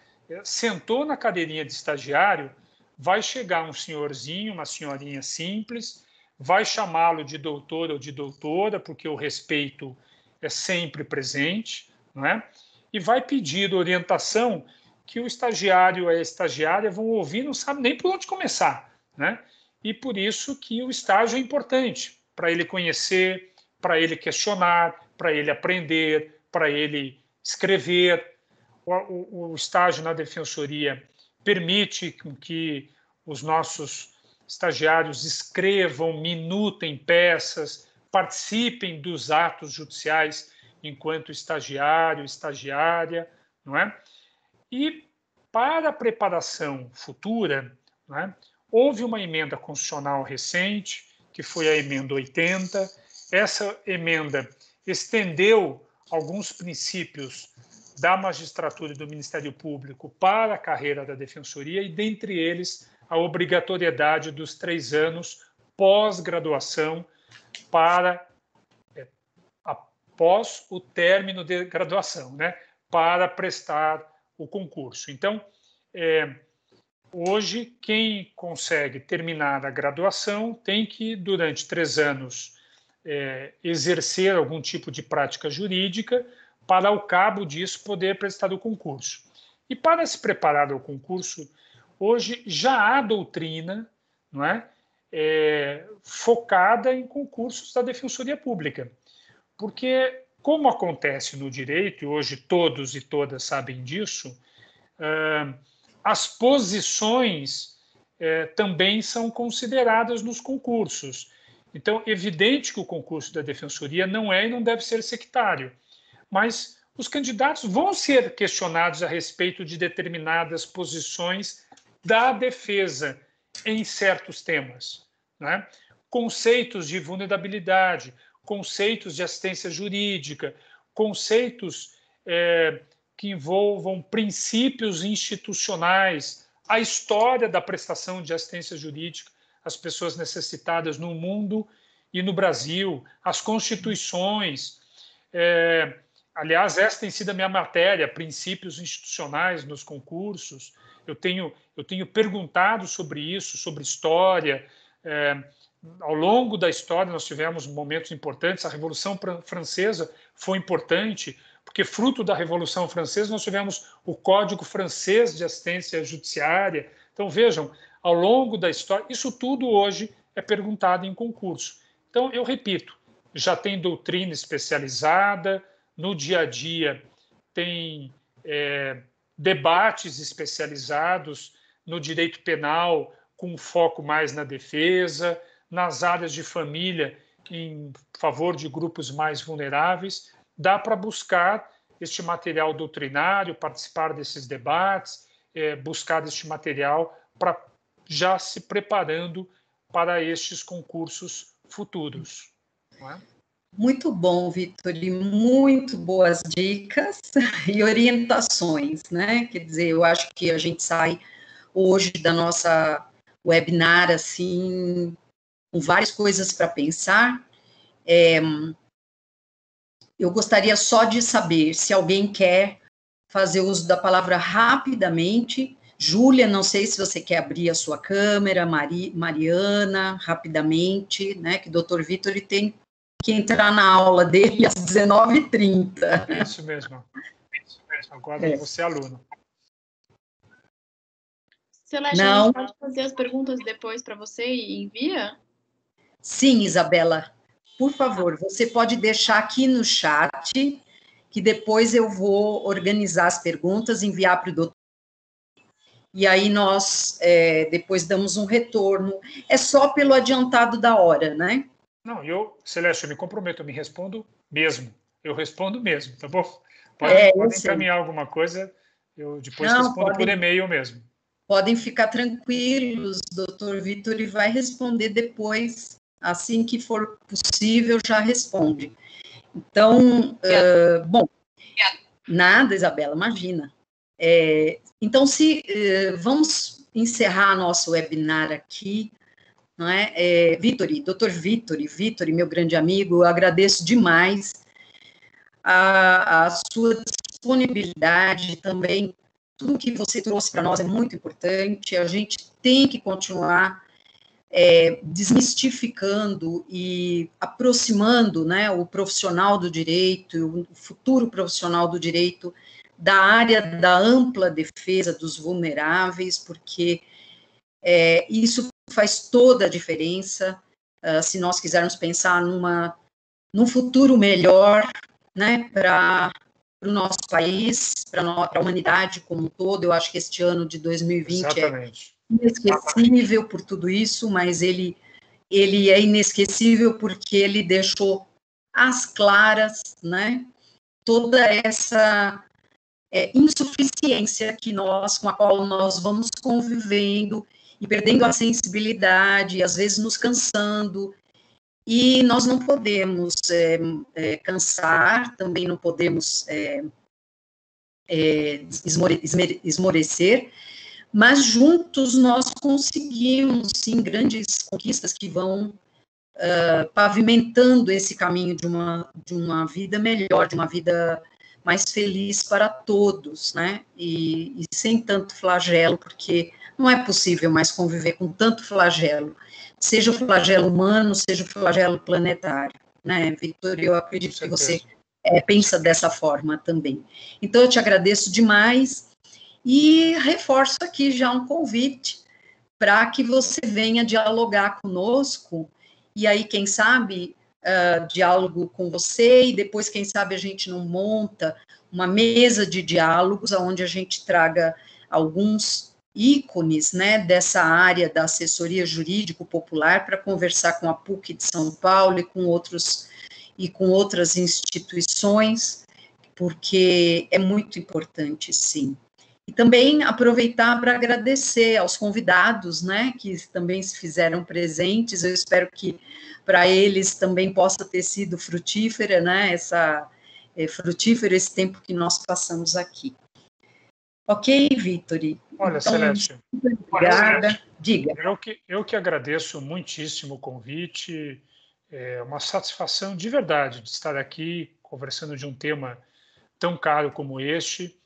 Sentou na cadeirinha de estagiário, vai chegar um senhorzinho, uma senhorinha simples, vai chamá-lo de doutor ou de doutora, porque o respeito é sempre presente, não é? E vai pedir orientação que o estagiário e a estagiária vão ouvir, não sabe nem por onde começar, né? E por isso que o estágio é importante, para ele conhecer, para ele questionar, para ele aprender, para ele escrever. O estágio na defensoria permite que os nossos estagiários escrevam, minutem peças, participem dos atos judiciais enquanto estagiário, estagiária, não é? E para a preparação futura, não é? Houve uma emenda constitucional recente, que foi a emenda 80. Essa emenda estendeu alguns princípios da magistratura e do Ministério Público para a carreira da defensoria, e dentre eles a obrigatoriedade dos 3 anos pós-graduação após o término de graduação, né, para prestar o concurso. Então, hoje, quem consegue terminar a graduação tem que, durante 3 anos, exercer algum tipo de prática jurídica para, ao cabo disso, poder prestar o concurso. E para se preparar ao concurso, hoje já há doutrina, não é? Focada em concursos da Defensoria Pública, porque Como acontece no direito, e hoje todos e todas sabem disso, as posições também são consideradas nos concursos. Então, é evidente que o concurso da Defensoria não é e não deve ser sectário, mas os candidatos vão ser questionados a respeito de determinadas posições da defesa em certos temas, né? Conceitos de vulnerabilidade, conceitos de assistência jurídica, conceitos que envolvam princípios institucionais, a história da prestação de assistência jurídica às pessoas necessitadas no mundo e no Brasil, as constituições. Aliás, essa tem sido a minha matéria, princípios institucionais nos concursos. Eu tenho perguntado sobre isso, sobre história. Ao longo da história, nós tivemos momentos importantes. A Revolução Francesa foi importante, porque, fruto da Revolução Francesa, nós tivemos o Código Francês de Assistência Judiciária. Então, vejam, ao longo da história, isso tudo hoje é perguntado em concurso. Então, eu repito, já tem doutrina especializada, no dia a dia tem debates especializados no direito penal, com foco mais na defesa, nas áreas de família, em favor de grupos mais vulneráveis. Dá para buscar este material doutrinário, participar desses debates, buscar este material para já se preparando para estes concursos futuros. Não é? Muito bom, Vitor, e muito boas dicas e orientações, né? Quer dizer, eu acho que a gente sai hoje da nossa webinar, assim, com várias coisas para pensar. Eu gostaria só de saber se alguém quer fazer uso da palavra rapidamente. Júlia, não sei se você quer abrir a sua câmera, Mariana, rapidamente, né? Que o doutor Vitor tem que entrar na aula dele às 19h30. Isso mesmo. Agora você é aluno. Celeste, a gente pode fazer as perguntas depois para você e envia? Sim, Isabela. Por favor, você pode deixar aqui no chat, que depois eu vou organizar as perguntas, enviar para o doutor. E aí nós depois damos um retorno. É só pelo adiantado da hora, né? Não, Celeste, eu me comprometo, eu me respondo mesmo. Eu respondo mesmo, tá bom? Podem encaminhar alguma coisa, eu depois respondo por e-mail mesmo. Podem ficar tranquilos, doutor Vitor, e vai responder depois, assim que for possível, já responde. Então, bom, nada, Isabela, imagina. Então, vamos encerrar nosso webinar aqui, não é? Doutor Vitor, meu grande amigo, eu agradeço demais a sua disponibilidade também. Tudo que você trouxe para nós é muito importante. A gente tem que continuar desmistificando e aproximando, né, o profissional do direito, o futuro profissional do direito, da área da ampla defesa dos vulneráveis, porque isso faz toda a diferença, se nós quisermos pensar num futuro melhor, né, para o nosso país, para a humanidade como um todo. Eu acho que este ano de 2020 Exatamente. É inesquecível por tudo isso, mas ele é inesquecível porque ele deixou às claras, né, toda essa insuficiência com a qual nós vamos convivendo e perdendo a sensibilidade, às vezes nos cansando, e nós não podemos cansar, também não podemos esmorecer, mas juntos nós conseguimos, sim, grandes conquistas que vão pavimentando esse caminho de uma vida melhor, de uma vida mais feliz para todos, né? E sem tanto flagelo, porque não é possível mais conviver com tanto flagelo, seja o flagelo humano, seja o flagelo planetário, né, Vitor? Eu acredito que você pensa dessa forma também. Então, eu te agradeço demais e reforço aqui já um convite para que você venha dialogar conosco, e aí, quem sabe, diálogo com você, e depois, quem sabe, a gente não monta uma mesa de diálogos, onde a gente traga alguns ícones, né, dessa área da assessoria jurídico popular para conversar com a PUC de São Paulo e com outras instituições, porque é muito importante, sim. E também aproveitar para agradecer aos convidados, né, que também se fizeram presentes. Eu espero que para eles também possa ter sido frutífera, né, frutífero esse tempo que nós passamos aqui. Ok, Vitor? Olha, Então, Celeste, obrigada. Diga. Eu que agradeço muitíssimo o convite. É uma satisfação de verdade de estar aqui conversando de um tema tão caro como este.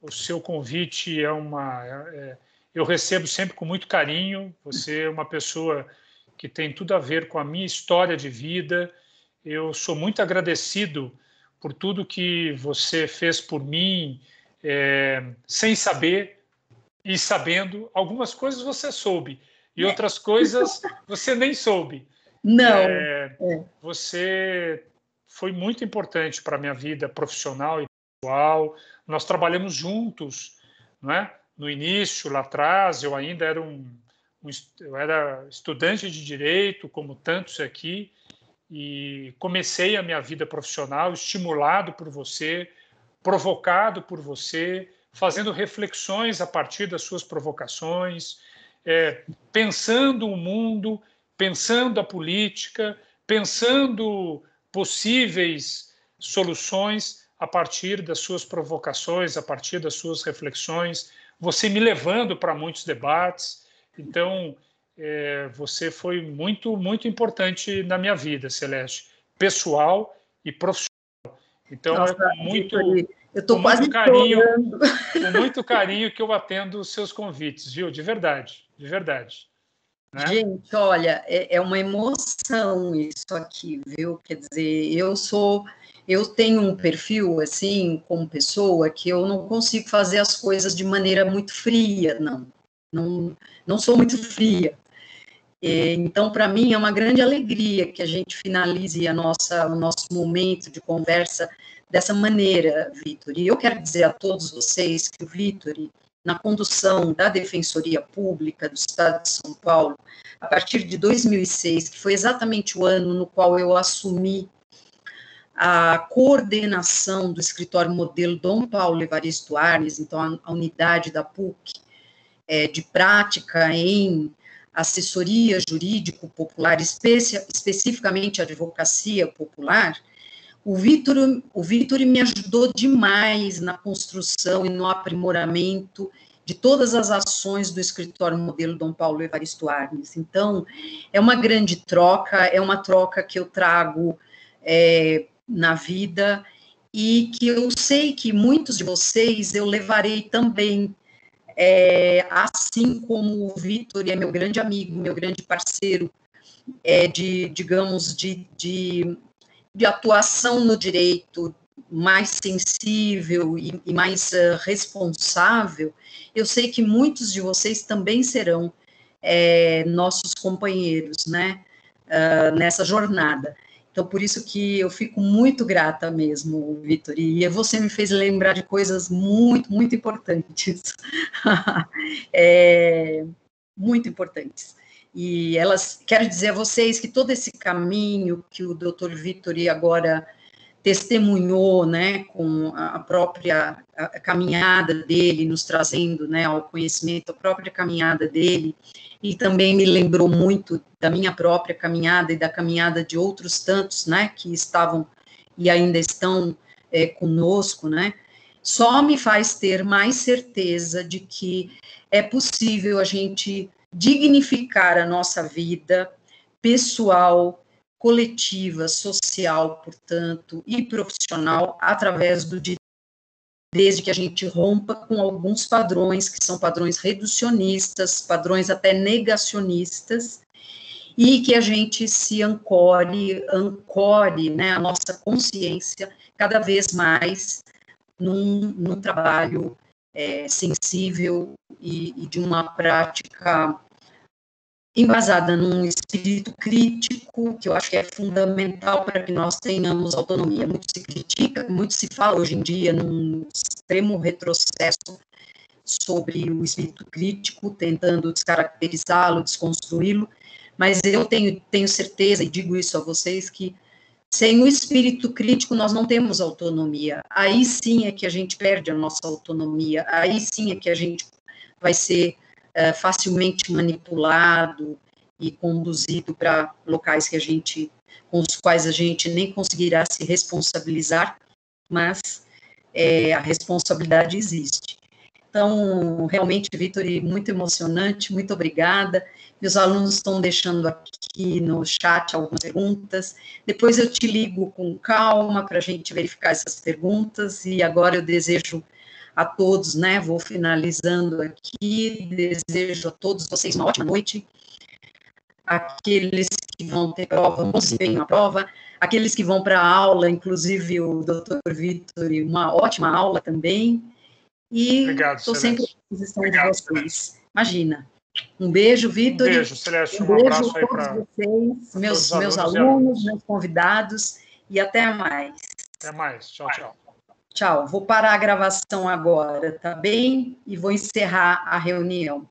O seu convite eu recebo sempre com muito carinho. Você é uma pessoa que tem tudo a ver com a minha história de vida. Eu sou muito agradecido por tudo que você fez por mim, sem saber e sabendo. Algumas coisas você soube e outras coisas você nem soube. Não. Você foi muito importante para a minha vida profissional e pessoal. Nós trabalhamos juntos, não é? No início, lá atrás, eu ainda era eu era estudante de direito, como tantos aqui, e comecei a minha vida profissional estimulado por você, provocado por você, fazendo reflexões a partir das suas provocações, pensando o mundo, pensando a política, pensando possíveis soluções a partir das suas provocações, a partir das suas reflexões, você me levando para muitos debates. Então, você foi muito, muito importante na minha vida, Celeste, pessoal e profissional. Então, Nossa, com muito, Vitor, eu estou com quase muito carinho, chorando. com muito carinho que eu atendo os seus convites, viu? De verdade, de verdade. Né? Gente, olha, é uma emoção isso aqui, viu? Quer dizer, eu tenho um perfil, assim, como pessoa, que eu não consigo fazer as coisas de maneira muito fria, não sou muito fria. Então, para mim, é uma grande alegria que a gente finalize o nosso momento de conversa dessa maneira, Vitor. E eu quero dizer a todos vocês que o Vitor, na condução da Defensoria Pública do Estado de São Paulo, a partir de 2006, que foi exatamente o ano no qual eu assumi a coordenação do escritório modelo Dom Paulo Evaristo Arnes, então a unidade da PUC de prática em assessoria jurídico popular, especificamente advocacia popular, o Vitor me ajudou demais na construção e no aprimoramento de todas as ações do escritório modelo Dom Paulo Evaristo Arnes. Então, é uma grande troca, é uma troca que eu trago na vida e que eu sei que muitos de vocês eu levarei também, assim como o Vitor é meu grande amigo, meu grande parceiro, digamos, de atuação no direito mais sensível e mais responsável, eu sei que muitos de vocês também serão nossos companheiros, né, nessa jornada. Então, por isso que eu fico muito grata mesmo, Vitor, e você me fez lembrar de coisas muito, muito importantes. Muito importantes. E quero dizer a vocês que todo esse caminho que o Dr. Vitor agora testemunhou, né, com a própria caminhada dele, nos trazendo, né, ao conhecimento, a própria caminhada dele, e também me lembrou muito da minha própria caminhada e da caminhada de outros tantos, né, que estavam e ainda estão conosco, né, só me faz ter mais certeza de que é possível a gente dignificar a nossa vida pessoal, coletiva, social, portanto, e profissional, através do direito, desde que a gente rompa com alguns padrões, que são padrões reducionistas, padrões até negacionistas, e que a gente se ancore, né, a nossa consciência cada vez mais num trabalho sensível e de uma prática embasada num espírito crítico, que eu acho que é fundamental para que nós tenhamos autonomia. Muito se critica, muito se fala hoje em dia num extremo retrocesso sobre o espírito crítico, tentando descaracterizá-lo, desconstruí-lo, mas eu tenho certeza, e digo isso a vocês, que sem o espírito crítico nós não temos autonomia. Aí sim é que a gente perde a nossa autonomia, aí sim é que a gente vai ser facilmente manipulado e conduzido para locais com os quais a gente nem conseguirá se responsabilizar, mas a responsabilidade existe. Então, realmente, Vitor, muito emocionante, muito obrigada. Meus alunos estão deixando aqui no chat algumas perguntas. Depois eu te ligo com calma para a gente verificar essas perguntas. E agora eu desejo a todos, né? Vou finalizando aqui. Desejo a todos vocês uma ótima noite. Aqueles que vão ter prova, um bom desempenho na prova. Aqueles que vão para a aula, inclusive o doutor Vitor, uma ótima aula também. E estou sempre à disposição de vocês. Imagina. Um beijo, Vitor. Um beijo, Celeste. Um beijo abraço a aí todos para vocês, meus alunos, meus convidados, e até mais. Até mais. Tchau, tchau. Tchau. Vou parar a gravação agora, tá bem? E vou encerrar a reunião.